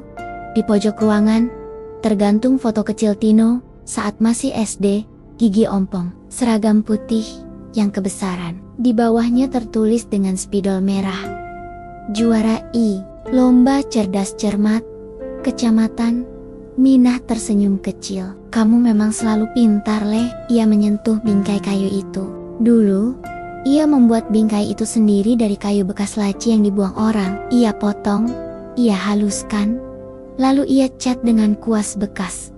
di pojok ruangan, tergantung foto kecil Tino saat masih SD, gigi ompong, seragam putih yang kebesaran. Di bawahnya tertulis dengan spidol merah. Juara I, lomba cerdas cermat, kecamatan. Minah tersenyum kecil. Kamu memang selalu pintar, Leh. Ia menyentuh bingkai kayu itu. Dulu, ia membuat bingkai itu sendiri dari kayu bekas laci yang dibuang orang. Ia potong, ia haluskan, lalu ia cat dengan kuas bekas.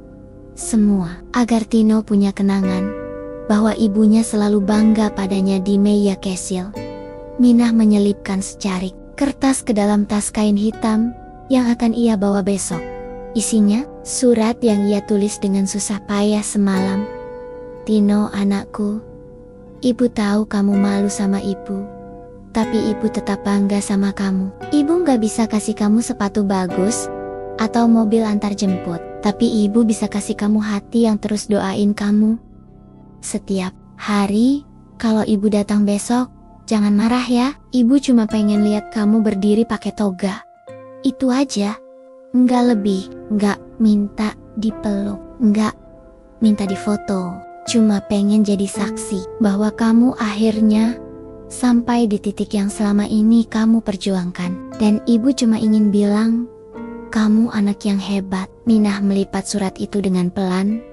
Semua agar Tino punya kenangan bahwa ibunya selalu bangga padanya di meja kesil. Minah menyelipkan secarik kertas ke dalam tas kain hitam yang akan ia bawa besok. Isinya surat yang ia tulis dengan susah payah semalam. Tino, anakku, ibu tahu kamu malu sama ibu, tapi ibu tetap bangga sama kamu. Ibu gak bisa kasih kamu sepatu bagus atau mobil antar jemput, tapi ibu bisa kasih kamu hati yang terus doain kamu. Setiap hari, kalau ibu datang besok, jangan marah ya. Ibu cuma pengen lihat kamu berdiri pakai toga. Itu aja. Enggak lebih, enggak minta dipeluk, enggak minta difoto. Cuma pengen jadi saksi bahwa kamu akhirnya sampai di titik yang selama ini kamu perjuangkan. Dan ibu cuma ingin bilang, kamu anak yang hebat. Minah melipat surat itu dengan pelan,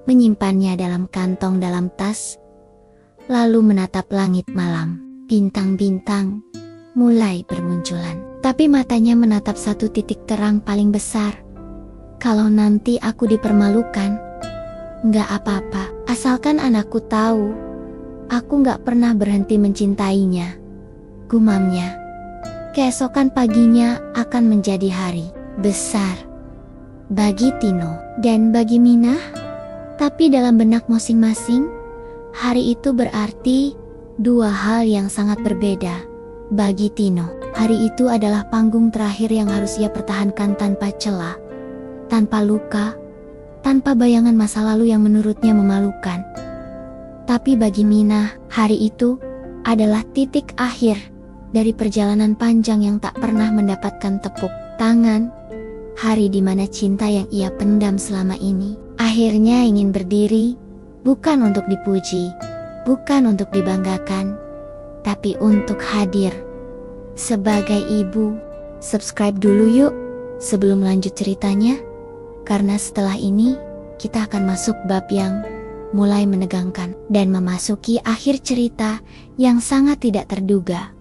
menyimpannya dalam kantong dalam tas, lalu menatap langit malam. Bintang-bintang mulai bermunculan, tapi matanya menatap satu titik terang paling besar. Kalau nanti aku dipermalukan, nggak apa-apa, asalkan anakku tahu, aku nggak pernah berhenti mencintainya, gumamnya. Keesokan paginya akan menjadi hari besar bagi Tino dan bagi Minah. Tapi dalam benak masing-masing, hari itu berarti dua hal yang sangat berbeda. Bagi Tino, hari itu adalah panggung terakhir yang harus ia pertahankan tanpa celah, tanpa luka, tanpa bayangan masa lalu yang menurutnya memalukan. Tapi bagi Minah, hari itu adalah titik akhir dari perjalanan panjang yang tak pernah mendapatkan tepuk tangan. Hari di mana cinta yang ia pendam selama ini akhirnya ingin berdiri, bukan untuk dipuji, bukan untuk dibanggakan, tapi untuk hadir sebagai ibu. Subscribe dulu yuk sebelum lanjut ceritanya, karena setelah ini kita akan masuk bab yang mulai menegangkan dan memasuki akhir cerita yang sangat tidak terduga.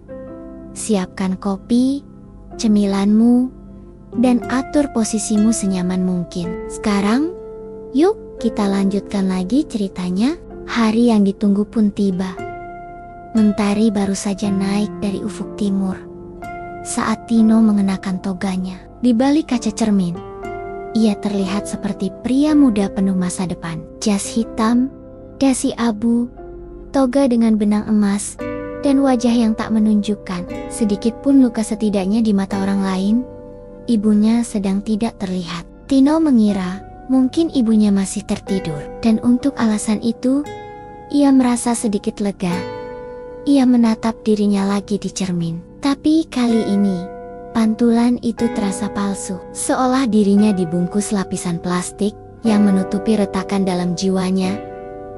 Siapkan kopi, cemilanmu, dan atur posisimu senyaman mungkin. Sekarang, yuk kita lanjutkan lagi ceritanya. Hari yang ditunggu pun tiba. Mentari baru saja naik dari ufuk timur saat Tino mengenakan toganya. Di balik kaca cermin, ia terlihat seperti pria muda penuh masa depan. Jas hitam, dasi abu, toga dengan benang emas, dan wajah yang tak menunjukkan sedikit pun luka setidaknya di mata orang lain. Ibunya sedang tidak terlihat. Tino mengira mungkin ibunya masih tertidur, dan untuk alasan itu, ia merasa sedikit lega. Ia menatap dirinya lagi di cermin. Tapi kali ini, pantulan itu terasa palsu. Seolah dirinya dibungkus lapisan plastik yang menutupi retakan dalam jiwanya.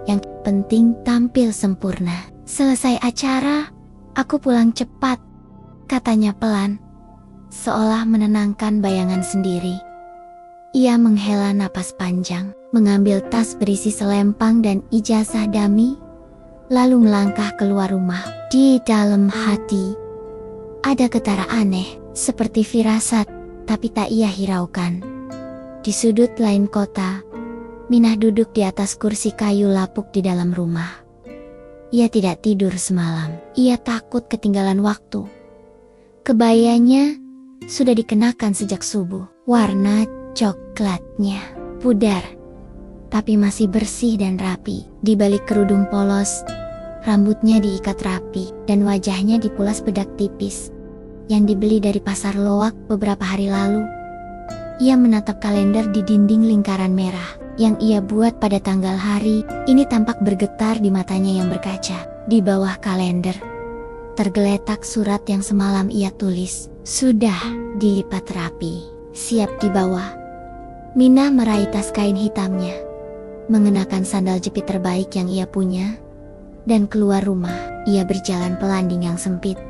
Yang penting tampil sempurna. Selesai acara, aku pulang cepat, katanya pelan, seolah menenangkan bayangan sendiri. Ia menghela napas panjang, mengambil tas berisi selempang dan ijazah dami, lalu melangkah keluar rumah. Di dalam hati, ada getara aneh, seperti firasat, tapi tak ia hiraukan. Di sudut lain kota, Minah duduk di atas kursi kayu lapuk di dalam rumah. Ia tidak tidur semalam. Ia takut ketinggalan waktu. Kebayanya sudah dikenakan sejak subuh. Warna coklatnya pudar, tapi masih bersih dan rapi. Di balik kerudung polos, rambutnya diikat rapi dan wajahnya dipulas bedak tipis yang dibeli dari pasar loak beberapa hari lalu. Ia menatap kalender di dinding lingkaran merah yang ia buat pada tanggal hari. Ini tampak bergetar di matanya yang berkaca. Di bawah kalender tergeletak surat yang semalam ia tulis. Sudah dilipat rapi, siap dibawa. Minah meraih tas kain hitamnya, mengenakan sandal jepit terbaik yang ia punya, dan keluar rumah. Ia berjalan pelan di gang sempit,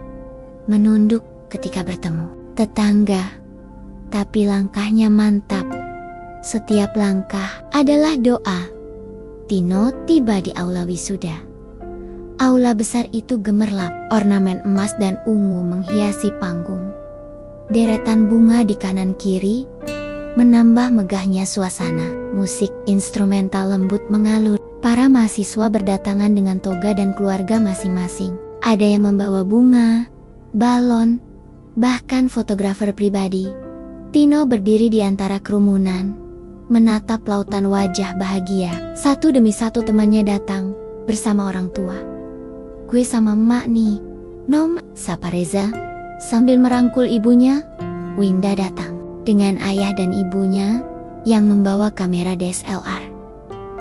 menunduk ketika bertemu tetangga. Tapi langkahnya mantap. Setiap langkah adalah doa. Tino tiba di aula wisuda. Aula besar itu gemerlap, ornamen emas dan ungu menghiasi panggung. Deretan bunga di kanan kiri menambah megahnya suasana. Musik instrumental lembut mengalun. Para mahasiswa berdatangan dengan toga dan keluarga masing-masing. Ada yang membawa bunga, balon, bahkan fotografer pribadi. Tino berdiri di antara kerumunan, menatap lautan wajah bahagia. Satu demi satu temannya datang, bersama orang tua. "Gue sama emak nih, Nom," sapa Reza. Sambil merangkul ibunya, Winda datang, dengan ayah dan ibunya, yang membawa kamera DSLR.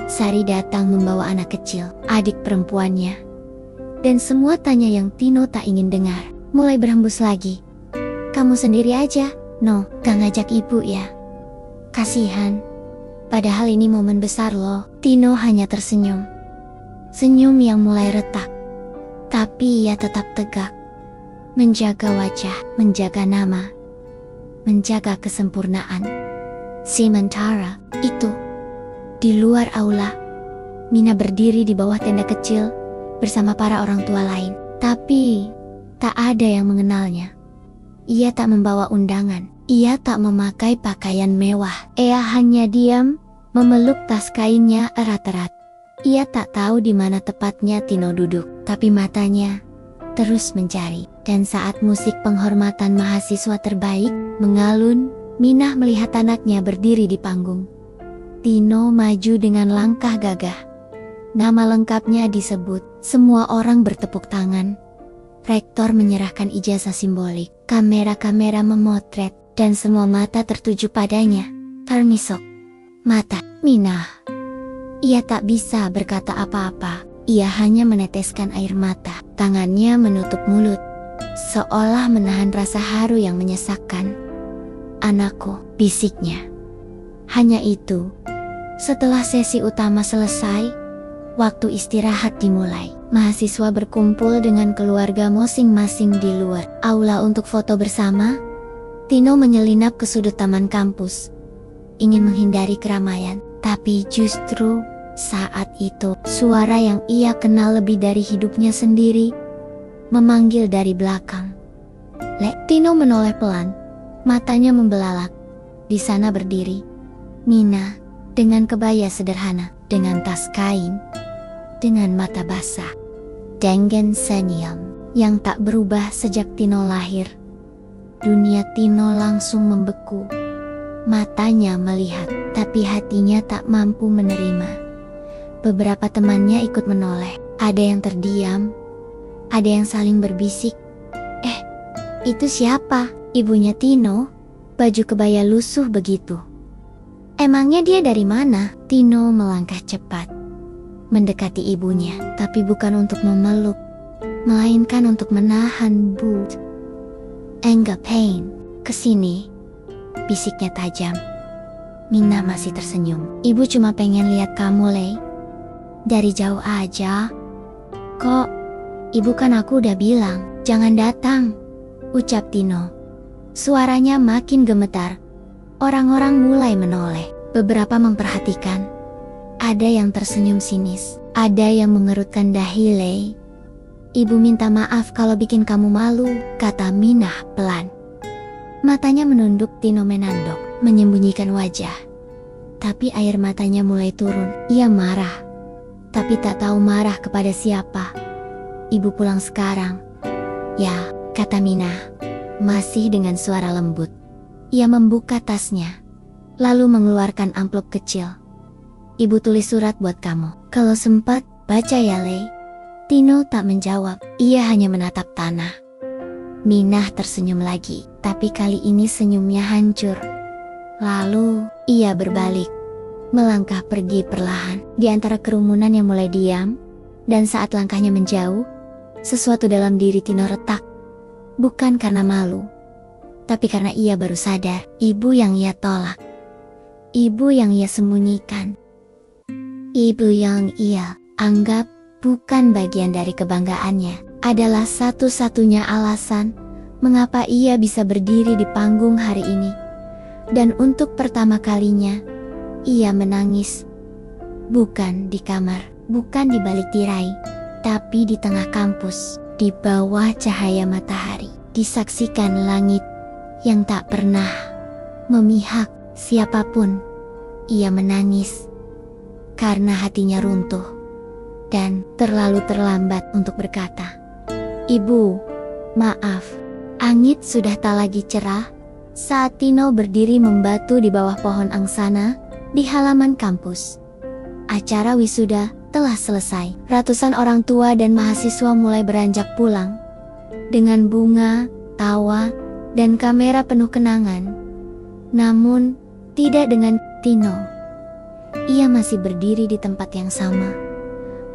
Sari datang membawa anak kecil, adik perempuannya. Dan semua tanya yang Tino tak ingin dengar, mulai berhembus lagi. "Kamu sendiri aja, No, gak ngajak ibu ya? Kasihan. Padahal ini momen besar loh." Tino hanya tersenyum. Senyum yang mulai retak. Tapi ia tetap tegak. Menjaga wajah, menjaga nama, menjaga kesempurnaan. Sementara itu, di luar aula, Mina berdiri di bawah tenda kecil bersama para orang tua lain. Tapi, tak ada yang mengenalnya. Ia tak membawa undangan. Ia tak memakai pakaian mewah. Ia hanya diam, memeluk tas kainnya erat-erat. Ia tak tahu di mana tepatnya Tino duduk, tapi matanya terus mencari. Dan saat musik penghormatan mahasiswa terbaik mengalun, Minah melihat anaknya berdiri di panggung. Tino maju dengan langkah gagah. Nama lengkapnya disebut, semua orang bertepuk tangan. Rektor menyerahkan ijazah simbolik, kamera-kamera memotret, dan semua mata tertuju padanya. Termisok mata Minah. Ia tak bisa berkata apa-apa. Ia hanya meneteskan air mata. Tangannya menutup mulut, seolah menahan rasa haru yang menyesakkan. "Anakku," bisiknya. Hanya itu. Setelah sesi utama selesai, waktu istirahat dimulai. Mahasiswa berkumpul dengan keluarga masing-masing di luar aula untuk foto bersama. Tino menyelinap ke sudut taman kampus, ingin menghindari keramaian. Tapi justru saat itu, suara yang ia kenal lebih dari hidupnya sendiri memanggil dari belakang. Tino menoleh pelan, matanya membelalak. Di sana berdiri Mina dengan kebaya sederhana, dengan tas kain, dengan mata basah. Dengan senyum yang tak berubah sejak Tino lahir. Dunia Tino langsung membeku. Matanya melihat, tapi hatinya tak mampu menerima. Beberapa temannya ikut menoleh. Ada yang terdiam, ada yang saling berbisik. Itu siapa? Ibunya Tino? Baju kebaya lusuh begitu. Emangnya dia dari mana? Tino melangkah cepat, mendekati ibunya, tapi bukan untuk memeluk, melainkan untuk menahan but. "Enggak, Pain, kesini," bisiknya tajam. Mina masih tersenyum. "Ibu cuma pengen lihat kamu, Lei. Dari jauh aja." "Kok? Ibu kan aku udah bilang, jangan datang," ucap Tino. Suaranya makin gemetar. Orang-orang mulai menoleh. Beberapa memperhatikan. Ada yang tersenyum sinis, ada yang mengerutkan dahi. "Lei, ibu minta maaf kalau bikin kamu malu," kata Minah pelan. Matanya menunduk. Tino menandok, menyembunyikan wajah. Tapi air matanya mulai turun. Ia marah, tapi tak tahu marah kepada siapa. "Ibu pulang sekarang." "Ya," kata Minah, masih dengan suara lembut. Ia membuka tasnya, lalu mengeluarkan amplop kecil. "Ibu tulis surat buat kamu. Kalau sempat, baca ya, Lei." Tino tak menjawab, ia hanya menatap tanah. Minah tersenyum lagi, tapi kali ini senyumnya hancur. Lalu, ia berbalik, melangkah pergi perlahan di antara kerumunan yang mulai diam. Dan saat langkahnya menjauh, sesuatu dalam diri Tino retak. Bukan karena malu, tapi karena ia baru sadar, ibu yang ia tolak, ibu yang ia sembunyikan, Ibu yang ia anggap bukan bagian dari kebanggaannya adalah satu-satunya alasan mengapa ia bisa berdiri di panggung hari ini. Dan untuk pertama kalinya, ia menangis. Bukan di kamar, bukan di balik tirai, tapi di tengah kampus, di bawah cahaya matahari, disaksikan langit yang tak pernah memihak siapapun. Ia menangis karena hatinya runtuh dan terlalu terlambat untuk berkata, "Ibu, maaf." Angin sudah tak lagi cerah saat Tino berdiri membatu di bawah pohon angsana di halaman kampus. Acara wisuda telah selesai. Ratusan orang tua dan mahasiswa mulai beranjak pulang dengan bunga, tawa, dan kamera penuh kenangan. Namun, tidak dengan Tino. Ia masih berdiri di tempat yang sama,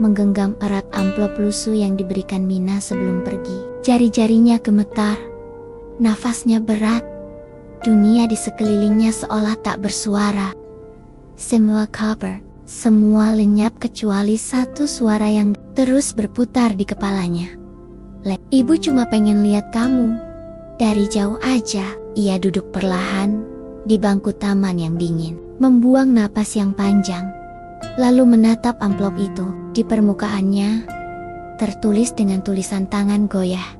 menggenggam erat amplop lusuh yang diberikan Mina sebelum pergi. Jari-jarinya gemetar, nafasnya berat. Dunia di sekelilingnya seolah tak bersuara. Semua cover, semua lenyap kecuali satu suara yang terus berputar di kepalanya. Ibu cuma pengen lihat kamu. Dari jauh aja. Ia duduk perlahan di bangku taman yang dingin, membuang napas yang panjang, lalu menatap amplop itu. Di permukaannya tertulis dengan tulisan tangan goyah,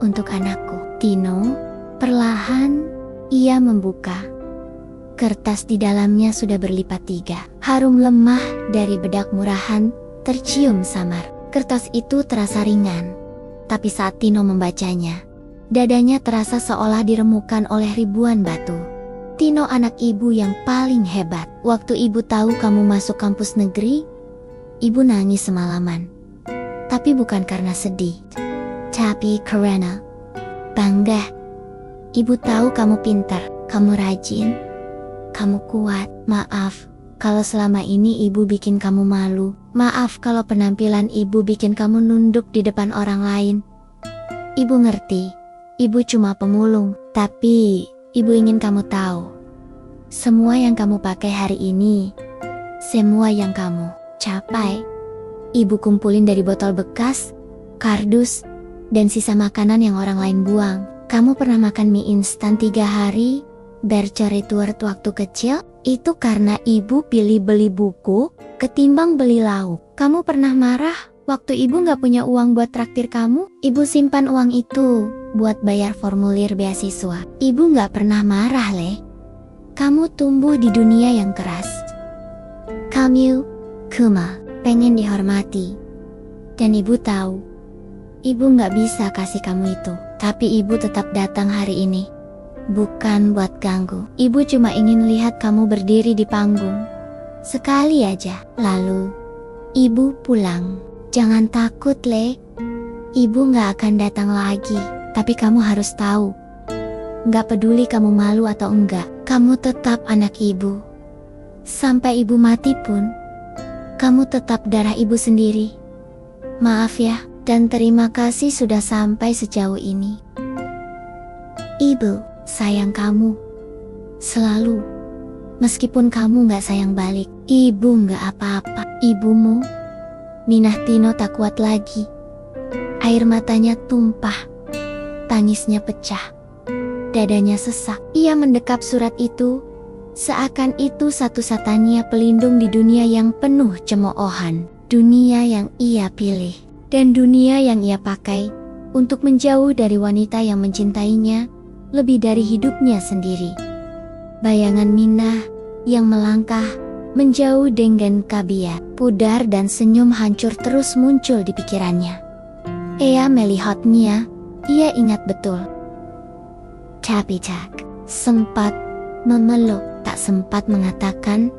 "Untuk anakku, Tino." Perlahan ia membuka. Kertas di dalamnya sudah berlipat 3. Harum lemah dari bedak murahan tercium samar. Kertas itu terasa ringan, tapi saat Tino membacanya, dadanya terasa seolah diremukan oleh ribuan batu. "Tino, anak ibu yang paling hebat. Waktu ibu tahu kamu masuk kampus negeri, ibu nangis semalaman. Tapi bukan karena sedih, tapi karena bangga. Ibu tahu kamu pintar, kamu rajin, kamu kuat. Maaf kalau selama ini ibu bikin kamu malu. Maaf kalau penampilan ibu bikin kamu nunduk di depan orang lain. Ibu ngerti, ibu cuma pemulung, tapi ibu ingin kamu tahu. Semua yang kamu pakai hari ini, semua yang kamu capai, ibu kumpulin dari botol bekas, kardus, dan sisa makanan yang orang lain buang. Kamu pernah makan mie instan 3 hari, bercoret waktu kecil, itu karena ibu pilih beli buku ketimbang beli lauk. Kamu pernah marah waktu ibu gak punya uang buat traktir kamu? Ibu simpan uang itu buat bayar formulir beasiswa. Ibu gak pernah marah, Le. Kamu tumbuh di dunia yang keras. Kamu, Kuma, pengen dihormati. Dan ibu tahu, ibu gak bisa kasih kamu itu. Tapi ibu tetap datang hari ini. Bukan buat ganggu. Ibu cuma ingin lihat kamu berdiri di panggung. Sekali aja. Lalu, ibu pulang. Jangan takut, Le. Ibu gak akan datang lagi. Tapi kamu harus tahu, gak peduli kamu malu atau enggak, kamu tetap anak ibu. Sampai ibu mati pun, kamu tetap darah ibu sendiri. Maaf ya, dan terima kasih sudah sampai sejauh ini. Ibu sayang kamu selalu, meskipun kamu gak sayang balik. Ibu gak apa-apa. Ibumu, Minah. Tino tak kuat lagi. Air matanya tumpah, tangisnya pecah, dadanya sesak. Ia mendekap surat itu, seakan itu satu-satunya pelindung di dunia yang penuh cemoohan. Dunia yang ia pilih, dan dunia yang ia pakai untuk menjauh dari wanita yang mencintainya lebih dari hidupnya sendiri. Bayangan Minah yang melangkah menjauh dengan kabiat, pudar dan senyum hancur terus muncul di pikirannya. Ia melihatnya, ia ingat betul. Tapi tak sempat memeluk, tak sempat mengatakan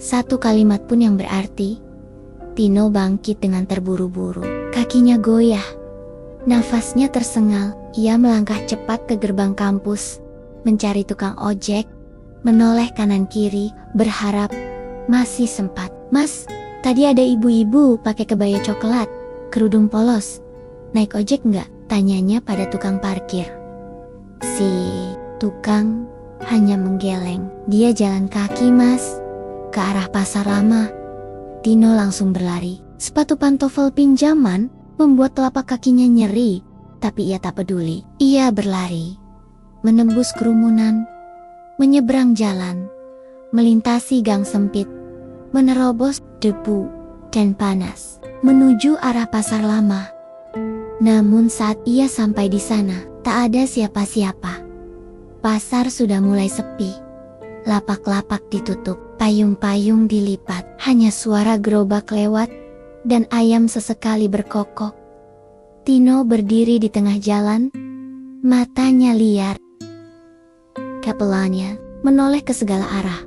satu kalimat pun yang berarti. Tino bangkit dengan terburu-buru. Kakinya goyah, nafasnya tersengal. Ia melangkah cepat ke gerbang kampus, mencari tukang ojek, menoleh kanan kiri, berharap masih sempat. "Mas, tadi ada ibu-ibu pakai kebaya coklat, kerudung polos. Naik ojek nggak?" tanyanya pada tukang parkir. Si tukang hanya menggeleng. "Dia jalan kaki, Mas, ke arah pasar lama." Tino langsung berlari. Sepatu pantofel pinjaman membuat telapak kakinya nyeri, tapi ia tak peduli. Ia berlari, menembus kerumunan, menyeberang jalan, melintasi gang sempit, menerobos debu dan panas, menuju arah pasar lama. Namun saat ia sampai di sana, tak ada siapa-siapa. Pasar sudah mulai sepi. Lapak-lapak ditutup, payung-payung dilipat, hanya suara gerobak lewat dan ayam sesekali berkokok. Tino berdiri di tengah jalan, matanya liar. Kapelannya menoleh ke segala arah.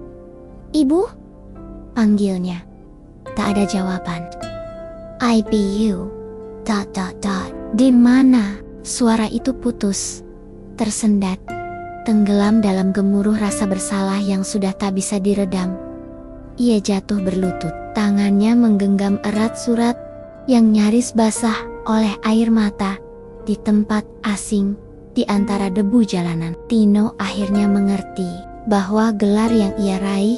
"Ibu?" panggilnya. Tak ada jawaban. "IPU... Di mana?" Suara itu putus, tersendat, tenggelam dalam gemuruh rasa bersalah yang sudah tak bisa diredam. Ia jatuh berlutut, tangannya menggenggam erat surat yang nyaris basah oleh air mata di tempat asing di antara debu jalanan. Tino akhirnya mengerti bahwa gelar yang ia raih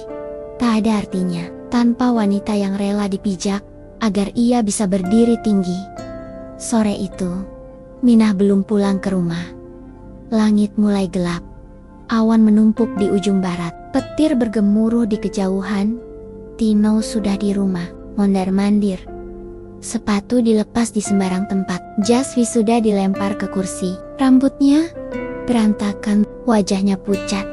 tak ada artinya tanpa wanita yang rela dipijak agar ia bisa berdiri tinggi. Sore itu, Minah belum pulang ke rumah. Langit mulai gelap. Awan menumpuk di ujung barat, petir bergemuruh di kejauhan. Tino sudah di rumah, mondar-mandir. Sepatu dilepas di sembarang tempat, jas wisuda dilempar ke kursi. Rambutnya berantakan, wajahnya pucat.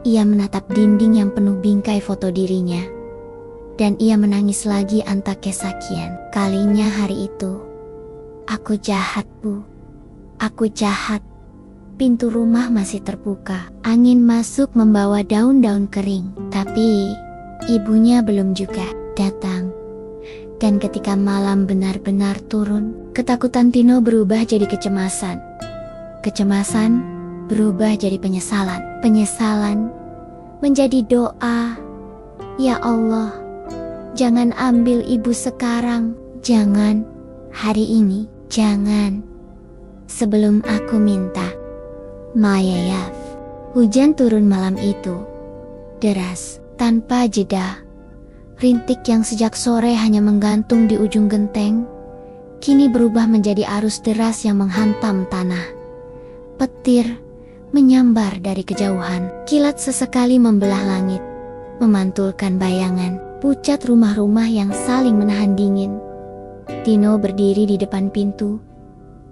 Ia menatap dinding yang penuh bingkai foto dirinya. Dan ia menangis lagi anta kesakian. Kalinya hari itu. "Aku jahat, Bu. Aku jahat." Pintu rumah masih terbuka. Angin masuk membawa daun-daun kering. Tapi ibunya belum juga datang. Dan ketika malam benar-benar turun, ketakutan Tino berubah jadi kecemasan. Kecemasan berubah jadi penyesalan. Penyesalan menjadi doa. "Ya Allah, jangan ambil ibu sekarang. Jangan. Hari ini, jangan. Sebelum aku minta." Mayayav. Hujan turun malam itu. Deras, tanpa jeda. Rintik yang sejak sore hanya menggantung di ujung genteng, kini berubah menjadi arus deras yang menghantam tanah. Petir menyambar dari kejauhan. Kilat sesekali membelah langit, memantulkan bayangan. Pucat rumah-rumah yang saling menahan dingin. Tino berdiri di depan pintu,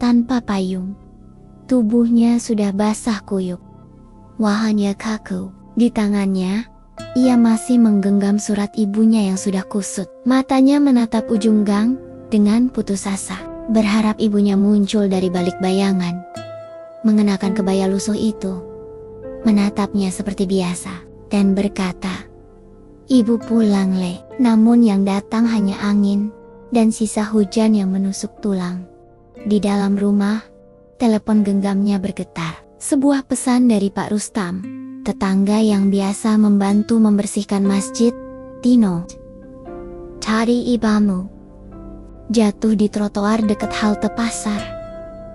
tanpa payung. Tubuhnya sudah basah kuyup. "Wahanya kaku." Di tangannya, ia masih menggenggam surat ibunya yang sudah kusut. Matanya menatap ujung gang dengan putus asa, berharap ibunya muncul dari balik bayangan. Mengenakan kebaya lusuh itu, menatapnya seperti biasa, dan berkata, "Ibu pulang, Le." Namun yang datang hanya angin dan sisa hujan yang menusuk tulang. Di dalam rumah, telepon genggamnya bergetar. Sebuah pesan dari Pak Rustam, tetangga yang biasa membantu membersihkan masjid. "Tino, tadi ibamu jatuh di trotoar dekat halte pasar.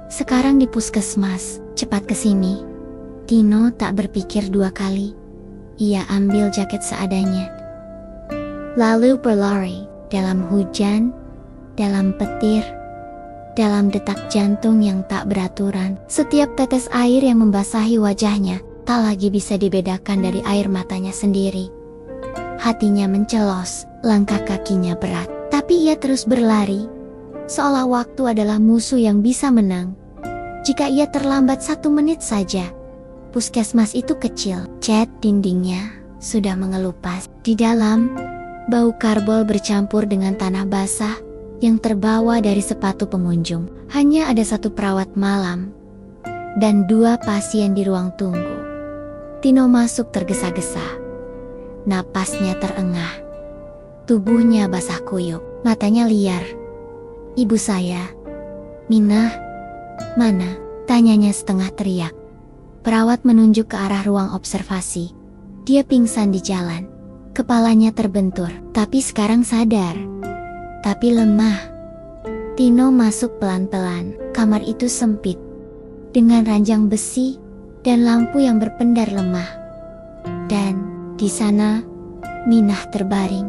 Sekarang di puskesmas, cepat ke sini." Tino tak berpikir dua kali. Ia ambil jaket seadanya, lalu berlari dalam hujan, dalam petir, dalam detak jantung yang tak beraturan. Setiap tetes air yang membasahi wajahnya tak lagi bisa dibedakan dari air matanya sendiri. Hatinya mencelos, langkah kakinya berat. Tapi ia terus berlari, seolah waktu adalah musuh yang bisa menang. Jika ia terlambat 1 menit saja. Puskesmas itu kecil, cat dindingnya sudah mengelupas. Di dalam, bau karbol bercampur dengan tanah basah yang terbawa dari sepatu pengunjung. Hanya ada 1 perawat malam dan 2 pasien di ruang tunggu. Tino masuk tergesa-gesa. Napasnya terengah. Tubuhnya basah kuyup, matanya liar. "Ibu saya, Minah, mana?" tanyanya setengah teriak. Perawat menunjuk ke arah ruang observasi. Dia pingsan di jalan. Kepalanya terbentur, tapi sekarang sadar. Tapi lemah. Tino masuk pelan-pelan. Kamar itu sempit, dengan ranjang besi dan lampu yang berpendar lemah. Dan di sana, Minah terbaring.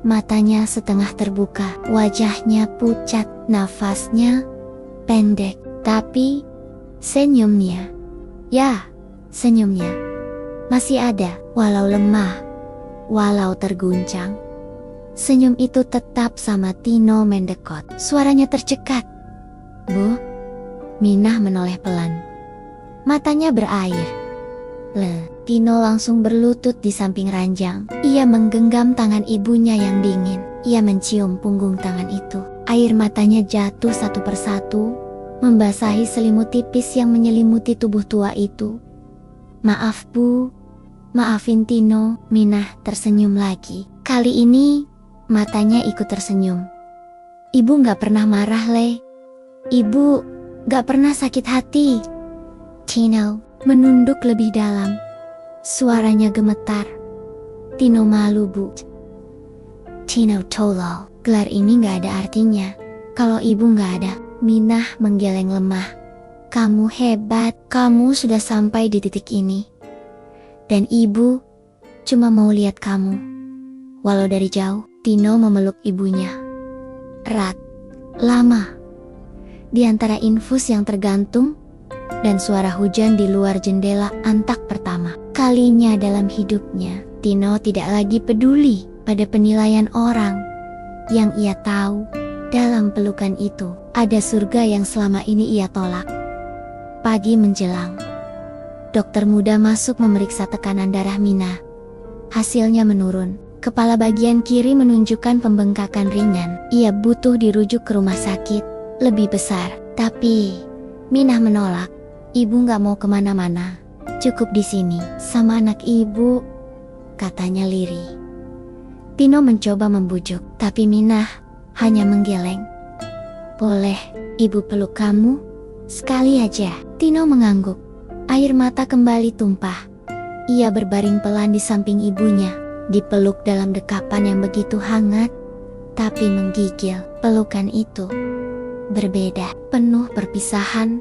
Matanya setengah terbuka, wajahnya pucat, nafasnya pendek. Tapi senyumnya, ya, senyumnya masih ada, walau lemah, walau terguncang. Senyum itu tetap sama. Tino mendekat. Suaranya tercekat. "Bu?" Minah menoleh pelan. Matanya berair. Tino langsung berlutut di samping ranjang. Ia menggenggam tangan ibunya yang dingin. Ia mencium punggung tangan itu. Air matanya jatuh satu persatu, membasahi selimut tipis yang menyelimuti tubuh tua itu. "Maaf Bu, maafin Tino." Minah tersenyum lagi. Kali ini matanya ikut tersenyum. "Ibu gak pernah marah, Le. Ibu gak pernah sakit hati." Tino menunduk lebih dalam. Suaranya gemetar. "Tino malu, Bu." "Tino tolol. Gelar ini gak ada artinya kalau ibu gak ada." Minah menggeleng lemah. "Kamu hebat. Kamu sudah sampai di titik ini. Dan ibu cuma mau lihat kamu, walau dari jauh." Tino memeluk ibunya. Erat, lama. Di antara infus yang tergantung dan suara hujan di luar jendela antak pertama kalinya dalam hidupnya, Tino tidak lagi peduli pada penilaian orang. Yang ia tahu, dalam pelukan itu ada surga yang selama ini ia tolak. Pagi menjelang. Dokter muda masuk memeriksa tekanan darah Minah. Hasilnya menurun. Kepala bagian kiri menunjukkan pembengkakan ringan. Ia butuh dirujuk ke rumah sakit lebih besar. Tapi Minah menolak. "Ibu gak mau kemana-mana. Cukup di sini sama anak ibu," katanya lirih. Tino mencoba membujuk, tapi Minah hanya menggeleng. "Boleh ibu peluk kamu? Sekali aja." Tino mengangguk. Air mata kembali tumpah. Ia berbaring pelan di samping ibunya, dipeluk dalam dekapan yang begitu hangat, tapi menggigil. Pelukan itu berbeda, penuh perpisahan,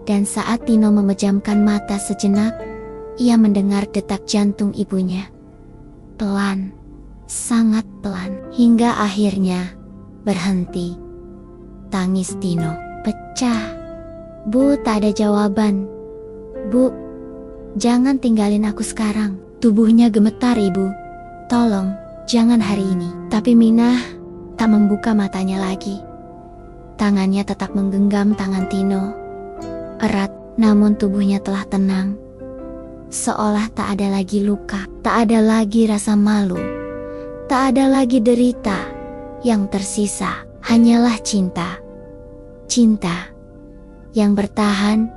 dan saat Tino memejamkan mata sejenak, ia mendengar detak jantung ibunya. Pelan, sangat pelan, hingga akhirnya berhenti. Tangis Tino pecah. "Bu, tak ada jawaban. Bu, jangan tinggalin aku sekarang." Tubuhnya gemetar. "Ibu, tolong, jangan hari ini." Tapi Minah tak membuka matanya lagi. Tangannya tetap menggenggam tangan Tino. Erat, namun tubuhnya telah tenang. Seolah tak ada lagi luka, tak ada lagi rasa malu, tak ada lagi derita. Yang tersisa hanyalah cinta. Cinta yang bertahan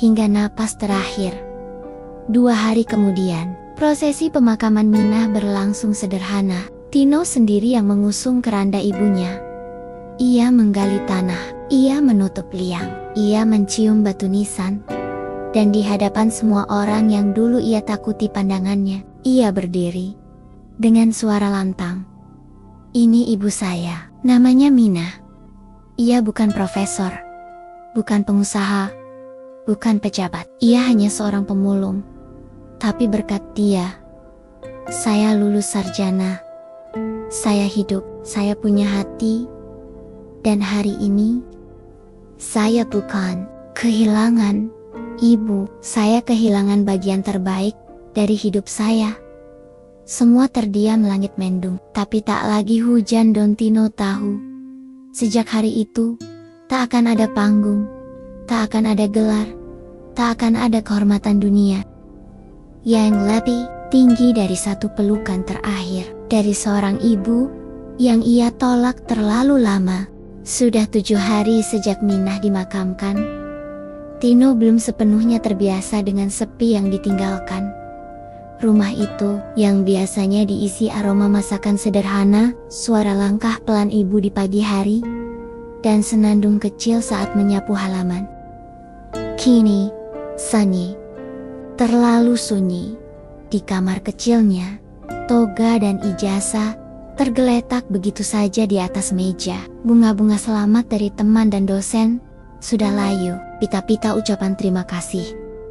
hingga napas terakhir. 2 hari kemudian, prosesi pemakaman Minah berlangsung sederhana. Tino sendiri yang mengusung keranda ibunya. Ia menggali tanah, ia menutup liang, ia mencium batu nisan. Dan di hadapan semua orang yang dulu ia takuti pandangannya, ia berdiri dengan suara lantang. "Ini ibu saya, namanya Minah. Ia bukan profesor, bukan pengusaha, bukan pejabat. Ia hanya seorang pemulung. Tapi berkat dia, saya lulus sarjana. Saya hidup, saya punya hati. Dan hari ini, saya bukan kehilangan ibu. Saya kehilangan bagian terbaik dari hidup saya." Semua terdiam, langit mendung. Tapi tak lagi hujan. Don Tino tahu, sejak hari itu, tak akan ada panggung, tak akan ada gelar, tak akan ada kehormatan dunia yang lebih tinggi dari satu pelukan terakhir dari seorang ibu yang ia tolak terlalu lama. Sudah 7 hari sejak Minah dimakamkan. Tino belum sepenuhnya terbiasa dengan sepi yang ditinggalkan. Rumah itu yang biasanya diisi aroma masakan sederhana, suara langkah pelan ibu di pagi hari, dan senandung kecil saat menyapu halaman. Kini, sunyi. Terlalu sunyi. Di kamar kecilnya, toga dan ijazah tergeletak begitu saja di atas meja. Bunga-bunga selamat dari teman dan dosen sudah layu. Pita-pita ucapan terima kasih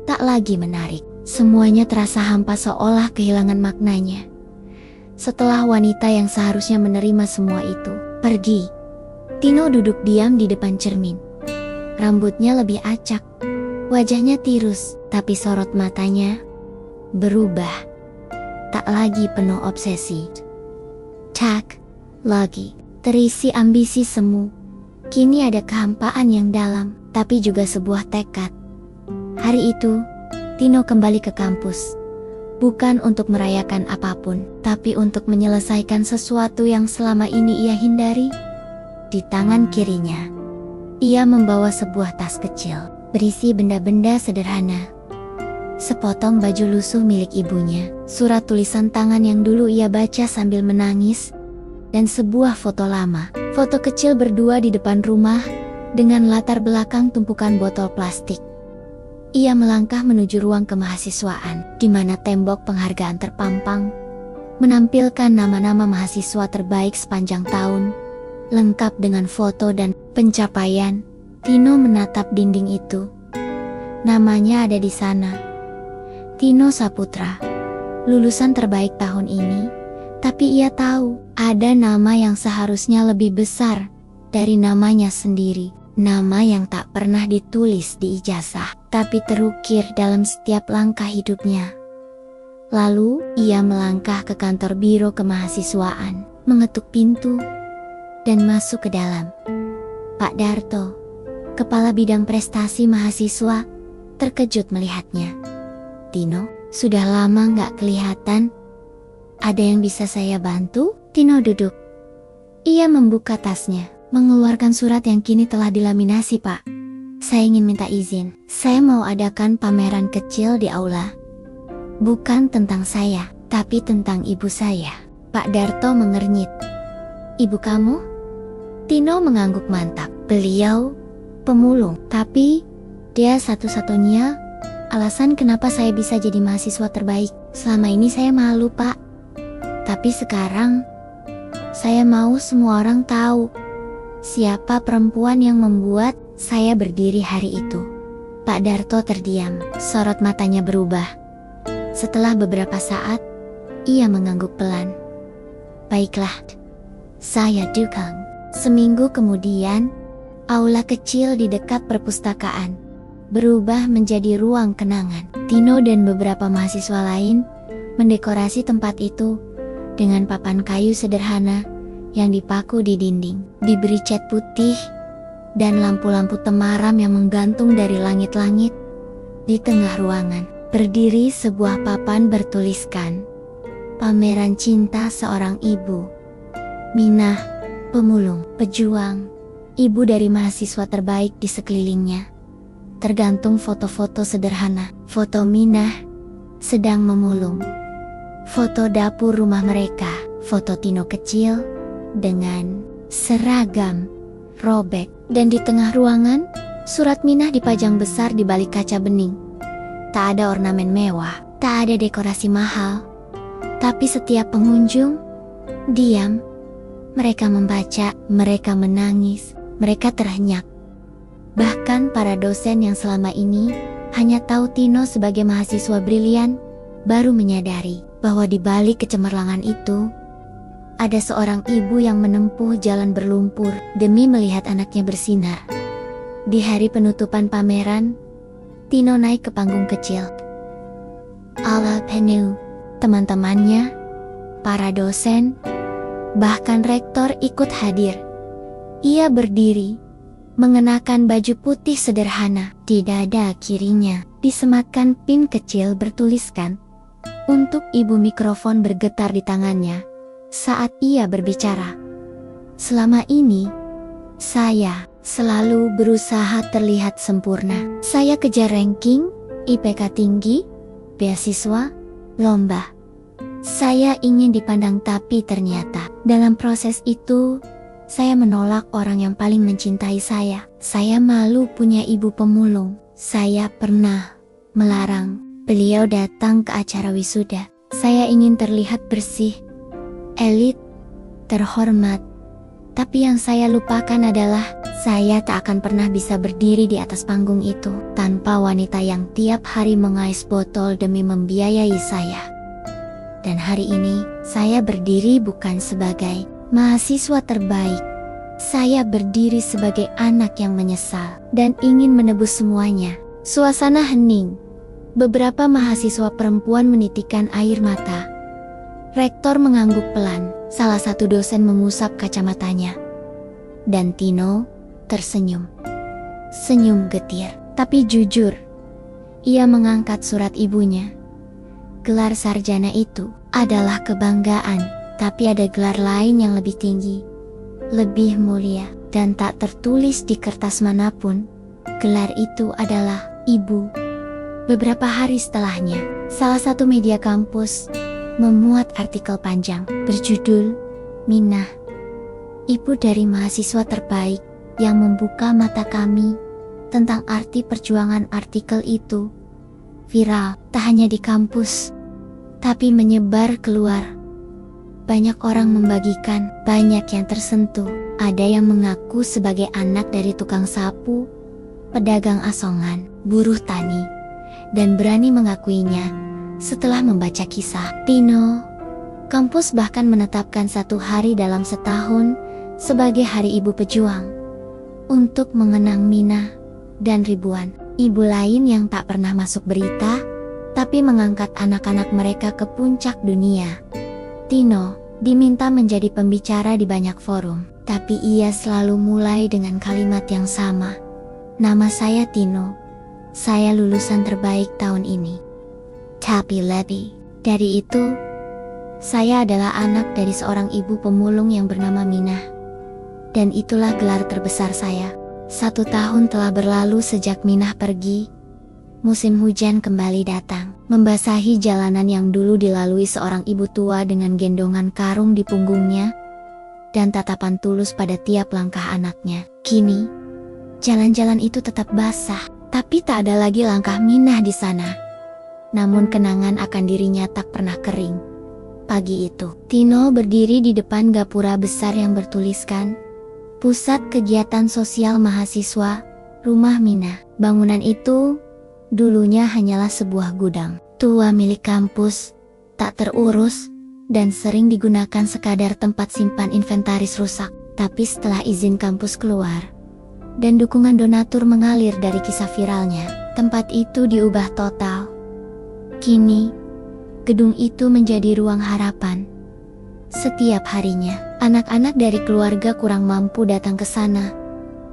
tak lagi menarik. Semuanya terasa hampa, seolah kehilangan maknanya. Setelah wanita yang seharusnya menerima semua itu pergi, Tino duduk diam di depan cermin. Rambutnya lebih acak, wajahnya tirus, tapi sorot matanya berubah. Tak lagi penuh obsesi. Tak lagi terisi ambisi semu. Kini ada kehampaan yang dalam, tapi juga sebuah tekad. Hari itu, Tino kembali ke kampus. Bukan untuk merayakan apapun, tapi untuk menyelesaikan sesuatu yang selama ini ia hindari. Di tangan kirinya, ia membawa sebuah tas kecil, berisi benda-benda sederhana. Sepotong baju lusuh milik ibunya, surat tulisan tangan yang dulu ia baca sambil menangis, dan sebuah foto lama. Foto kecil berdua di depan rumah, dengan latar belakang tumpukan botol plastik. Ia melangkah menuju ruang kemahasiswaan, di mana tembok penghargaan terpampang, menampilkan nama-nama mahasiswa terbaik sepanjang tahun, lengkap dengan foto dan pencapaian. Tino menatap dinding itu. Namanya ada di sana. Tino Saputra, lulusan terbaik tahun ini, tapi ia tahu ada nama yang seharusnya lebih besar dari namanya sendiri. Nama yang tak pernah ditulis di ijazah, tapi terukir dalam setiap langkah hidupnya. Lalu, ia melangkah ke kantor biro kemahasiswaan, mengetuk pintu, dan masuk ke dalam. Pak Darto, kepala bidang prestasi mahasiswa, terkejut melihatnya. Tino, sudah lama nggak kelihatan. Ada yang bisa saya bantu? Tino duduk. Ia membuka tasnya, mengeluarkan surat yang kini telah dilaminasi, Pak. Saya ingin minta izin. Saya mau adakan pameran kecil di aula. Bukan tentang saya, tapi tentang ibu saya. Pak Darto mengernyit. Ibu kamu? Tino mengangguk mantap. Beliau pemulung, tapi dia satu-satunya alasan kenapa saya bisa jadi mahasiswa terbaik. Selama ini saya malu, Pak. Tapi sekarang, saya mau semua orang tahu siapa perempuan yang membuat saya berdiri hari itu. Pak Darto terdiam, sorot matanya berubah. Setelah beberapa saat, ia mengangguk pelan. Baiklah, saya dukung. Seminggu kemudian, aula kecil di dekat perpustakaan berubah menjadi ruang kenangan. Tino dan beberapa mahasiswa lain mendekorasi tempat itu dengan papan kayu sederhana yang dipaku di dinding, diberi cat putih, dan lampu-lampu temaram yang menggantung dari langit-langit. Di tengah ruangan, berdiri sebuah papan bertuliskan, Pameran Cinta Seorang Ibu. Minah, pemulung, pejuang, ibu dari mahasiswa terbaik di sekelilingnya. Tergantung foto-foto sederhana, foto Minah sedang memulung, foto dapur rumah mereka, foto Tino kecil dengan seragam robek, dan di tengah ruangan, surat Minah dipajang besar di balik kaca bening. Tak ada ornamen mewah, tak ada dekorasi mahal, tapi setiap pengunjung diam. Mereka membaca, mereka menangis, mereka terhenyak. Bahkan para dosen yang selama ini hanya tahu Tino sebagai mahasiswa brilian, baru menyadari bahwa di balik kecemerlangan itu, ada seorang ibu yang menempuh jalan berlumpur demi melihat anaknya bersinar. Di hari penutupan pameran, Tino naik ke panggung kecil. Aula penuh, teman-temannya, para dosen, bahkan rektor ikut hadir. Ia berdiri, mengenakan baju putih sederhana. Di dada kirinya disematkan pin kecil bertuliskan, "Untuk Ibu." Mikrofon bergetar di tangannya saat ia berbicara. Selama ini, saya selalu berusaha terlihat sempurna. Saya kejar ranking, IPK tinggi, beasiswa, lomba. Saya ingin dipandang, tapi ternyata dalam proses itu, saya menolak orang yang paling mencintai saya. Saya malu punya ibu pemulung. Saya pernah melarang beliau datang ke acara wisuda. Saya ingin terlihat bersih, elit, terhormat. Tapi yang saya lupakan adalah, saya tak akan pernah bisa berdiri di atas panggung itu tanpa wanita yang tiap hari mengais botol demi membiayai saya. Dan hari ini, Saya berdiri bukan sebagai mahasiswa terbaik. Saya berdiri sebagai anak yang menyesal dan ingin menebus semuanya. Suasana hening. Beberapa mahasiswa perempuan menitikkan air mata. Rektor mengangguk pelan. Salah satu dosen mengusap kacamatanya. Dan Tino tersenyum. Senyum getir, tapi jujur. Ia mengangkat surat ibunya. Gelar sarjana itu adalah kebanggaan, tapi ada gelar lain yang lebih tinggi, lebih mulia, dan tak tertulis di kertas manapun. Gelar itu adalah ibu. Beberapa hari setelahnya, salah satu media kampus memuat artikel panjang berjudul Minah, ibu dari mahasiswa terbaik yang membuka mata kami tentang arti perjuangan. Artikel itu viral, tak hanya di kampus, tapi menyebar keluar. Banyak orang membagikan, banyak yang tersentuh. Ada yang mengaku sebagai anak dari tukang sapu, pedagang asongan, buruh tani, dan berani mengakuinya setelah membaca kisah Tino. Kampus bahkan menetapkan satu hari dalam setahun sebagai Hari Ibu Pejuang untuk mengenang Minah dan ribuan ibu lain yang tak pernah masuk berita, tapi mengangkat anak-anak mereka ke puncak dunia. Tino diminta menjadi pembicara di banyak forum, tapi ia selalu mulai dengan kalimat yang sama. Nama saya Tino. Saya lulusan terbaik tahun ini. Tapi lebih dari itu, saya adalah anak dari seorang ibu pemulung yang bernama Minah. Dan itulah gelar terbesar saya. 1 tahun telah berlalu sejak Minah pergi. Musim hujan kembali datang, membasahi jalanan yang dulu dilalui seorang ibu tua dengan gendongan karung di punggungnya dan tatapan tulus pada tiap langkah anaknya. Kini, jalan-jalan itu tetap basah, tapi tak ada lagi langkah Minah di sana. Namun kenangan akan dirinya tak pernah kering. Pagi itu, Tino berdiri di depan gapura besar yang bertuliskan Pusat Kegiatan Sosial Mahasiswa, Rumah Minah. Bangunan itu dulunya hanyalah sebuah gudang tua milik kampus, tak terurus, dan sering digunakan sekadar tempat simpan inventaris rusak. Tapi setelah izin kampus keluar, dan dukungan donatur mengalir dari kisah viralnya, tempat itu diubah total. Kini, gedung itu menjadi ruang harapan. Setiap harinya, anak-anak dari keluarga kurang mampu datang ke sana,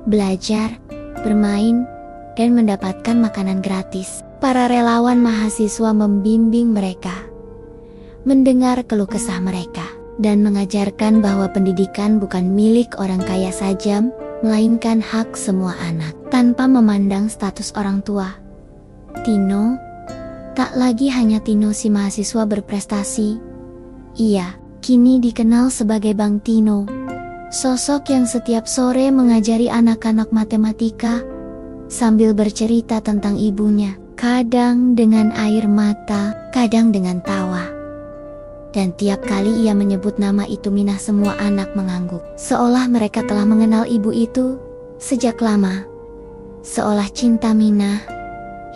belajar, bermain, dan mendapatkan makanan gratis. Para relawan mahasiswa membimbing mereka, mendengar keluh kesah mereka, dan mengajarkan bahwa pendidikan bukan milik orang kaya saja, melainkan hak semua anak, tanpa memandang status orang tua. Tino tak lagi hanya Tino si mahasiswa berprestasi. Ia kini dikenal sebagai Bang Tino, sosok yang setiap sore mengajari anak-anak matematika sambil bercerita tentang ibunya, kadang dengan air mata, kadang dengan tawa. Dan tiap kali ia menyebut nama itu, Minah, semua anak mengangguk, seolah mereka telah mengenal ibu itu sejak lama. Seolah cinta Minah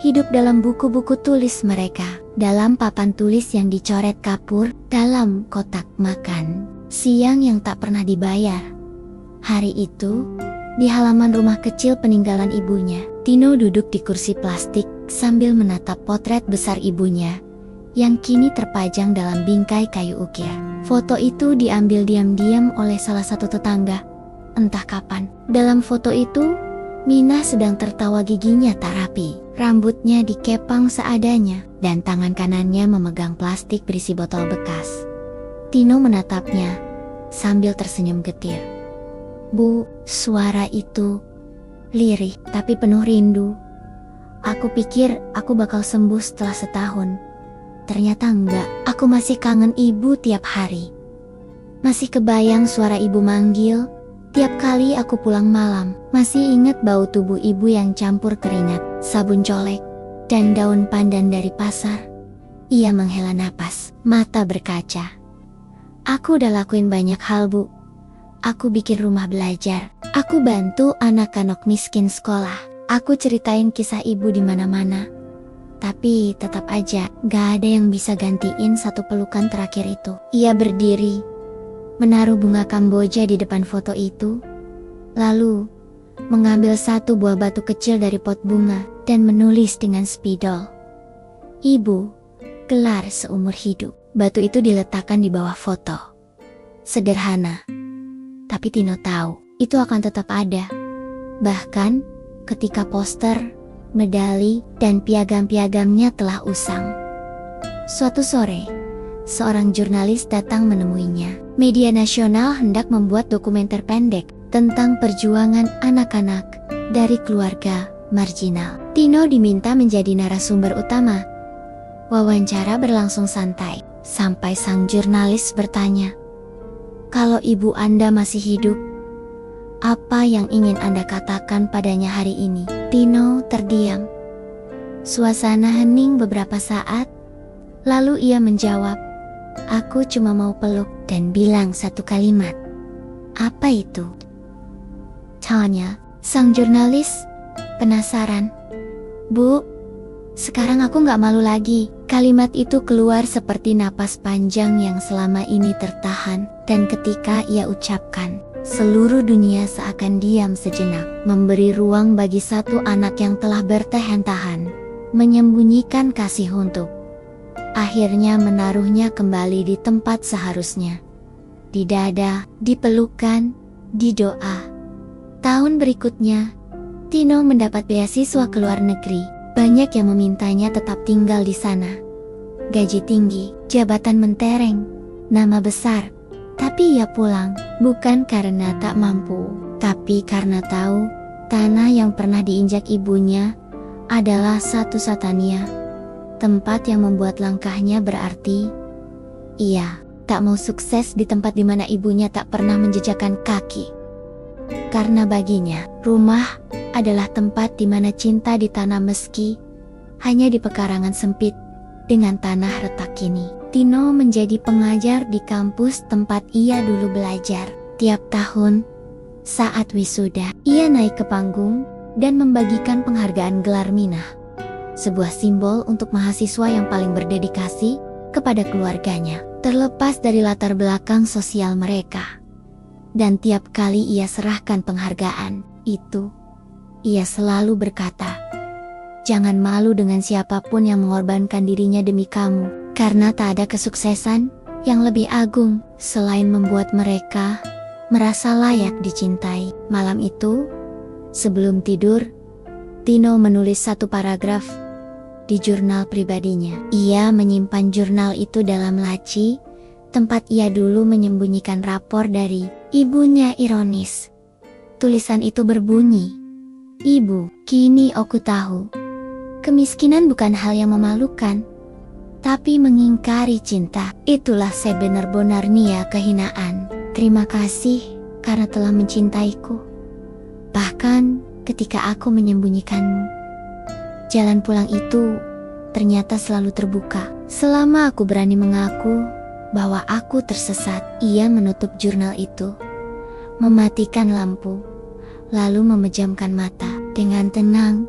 hidup dalam buku-buku tulis mereka, dalam papan tulis yang dicoret kapur, dalam kotak makan siang yang tak pernah dibayar. Hari itu, di halaman rumah kecil peninggalan ibunya, Tino duduk di kursi plastik sambil menatap potret besar ibunya yang kini terpajang dalam bingkai kayu ukir. Foto itu diambil diam-diam oleh salah satu tetangga. Entah kapan, dalam foto itu, Minah sedang tertawa, giginya tak rapi, rambutnya dikepang seadanya, dan tangan kanannya memegang plastik berisi botol bekas. Tino menatapnya sambil tersenyum getir. "Bu," suara itu lirih tapi penuh rindu. "Aku pikir aku bakal sembuh setelah setahun. Ternyata enggak. Aku masih kangen ibu tiap hari. Masih kebayang suara ibu manggil tiap kali aku pulang malam. Masih ingat bau tubuh ibu yang campur keringat, sabun colek, dan daun pandan dari pasar." Ia menghela napas, mata berkaca. "Aku udah lakuin banyak hal, Bu. Aku bikin rumah belajar. Aku bantu anak-anak miskin sekolah. Aku ceritain kisah ibu di mana-mana. Tapi tetap aja gak ada yang bisa gantiin satu pelukan terakhir itu. Ia berdiri, menaruh bunga Kamboja di depan foto itu, lalu mengambil satu buah batu kecil dari pot bunga dan menulis dengan spidol, "Ibu, gelar seumur hidup." Batu itu diletakkan di bawah foto. Sederhana, tapi Tino tahu itu akan tetap ada. Bahkan ketika poster, medali, dan piagam-piagamnya telah usang. Suatu sore, seorang jurnalis datang menemuinya. Media nasional hendak membuat dokumenter pendek tentang perjuangan anak-anak dari keluarga marginal. Tino diminta menjadi narasumber utama. Wawancara berlangsung santai, sampai sang jurnalis bertanya, "Kalau ibu Anda masih hidup, apa yang ingin Anda katakan padanya hari ini?" Tino terdiam. Suasana hening beberapa saat, lalu ia menjawab, "Aku cuma mau peluk dan bilang satu kalimat." "Apa itu?" tanya sang jurnalis, penasaran. "Bu, sekarang aku gak malu lagi." Kalimat itu keluar seperti napas panjang yang selama ini tertahan, dan ketika ia ucapkan, seluruh dunia seakan diam sejenak, memberi ruang bagi satu anak yang telah bertahan-tahan, menyembunyikan kasih untuk akhirnya menaruhnya kembali di tempat seharusnya. Di dada, di pelukan, di doa. Tahun berikutnya, Tino mendapat beasiswa ke luar negeri. Banyak yang memintanya tetap tinggal di sana. Gaji tinggi, jabatan mentereng, nama besar. Tapi ia pulang, bukan karena tak mampu, tapi karena tahu tanah yang pernah diinjak ibunya adalah satu-satunya tempat yang membuat langkahnya berarti. Ia tak mau sukses di tempat di mana ibunya tak pernah menjejakkan kaki. Karena baginya, rumah adalah tempat di mana cinta ditanam meski hanya di pekarangan sempit dengan tanah retak kini. Tino menjadi pengajar di kampus tempat ia dulu belajar. Tiap tahun, saat wisuda, ia naik ke panggung dan membagikan penghargaan gelar minah. Sebuah simbol untuk mahasiswa yang paling berdedikasi kepada keluarganya, terlepas dari latar belakang sosial mereka. Dan tiap kali ia serahkan penghargaan itu, ia selalu berkata, "Jangan malu dengan siapapun yang mengorbankan dirinya demi kamu, karena tak ada kesuksesan yang lebih agung selain membuat mereka merasa layak dicintai." Malam itu, sebelum tidur, Tino menulis satu paragraf di jurnal pribadinya. Ia menyimpan jurnal itu dalam laci, tempat ia dulu menyembunyikan rapor dari ibunya. Ironis, tulisan itu berbunyi, "Ibu, kini aku tahu, kemiskinan bukan hal yang memalukan, tapi mengingkari cinta, itulah sebenar-benarnya kehinaan. Terima kasih karena telah mencintaiku, bahkan ketika aku menyembunyikanmu." Jalan pulang itu ternyata selalu terbuka. Selama aku berani mengaku bahwa aku tersesat. Ia menutup jurnal itu, mematikan lampu, lalu memejamkan mata dengan tenang.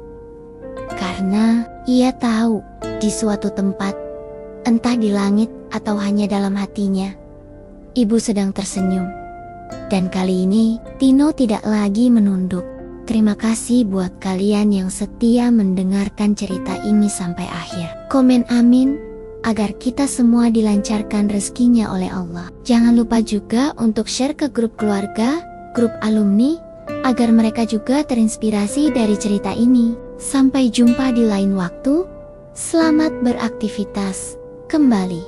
Karena ia tahu di suatu tempat, entah di langit atau hanya dalam hatinya, ibu sedang tersenyum. Dan kali ini, Tino tidak lagi menunduk. Terima kasih buat kalian yang setia mendengarkan cerita ini sampai akhir. Komen amin, agar kita semua dilancarkan rezekinya oleh Allah. Jangan lupa juga untuk share ke grup keluarga, grup alumni, agar mereka juga terinspirasi dari cerita ini. Sampai jumpa di lain waktu, selamat beraktivitas kembali.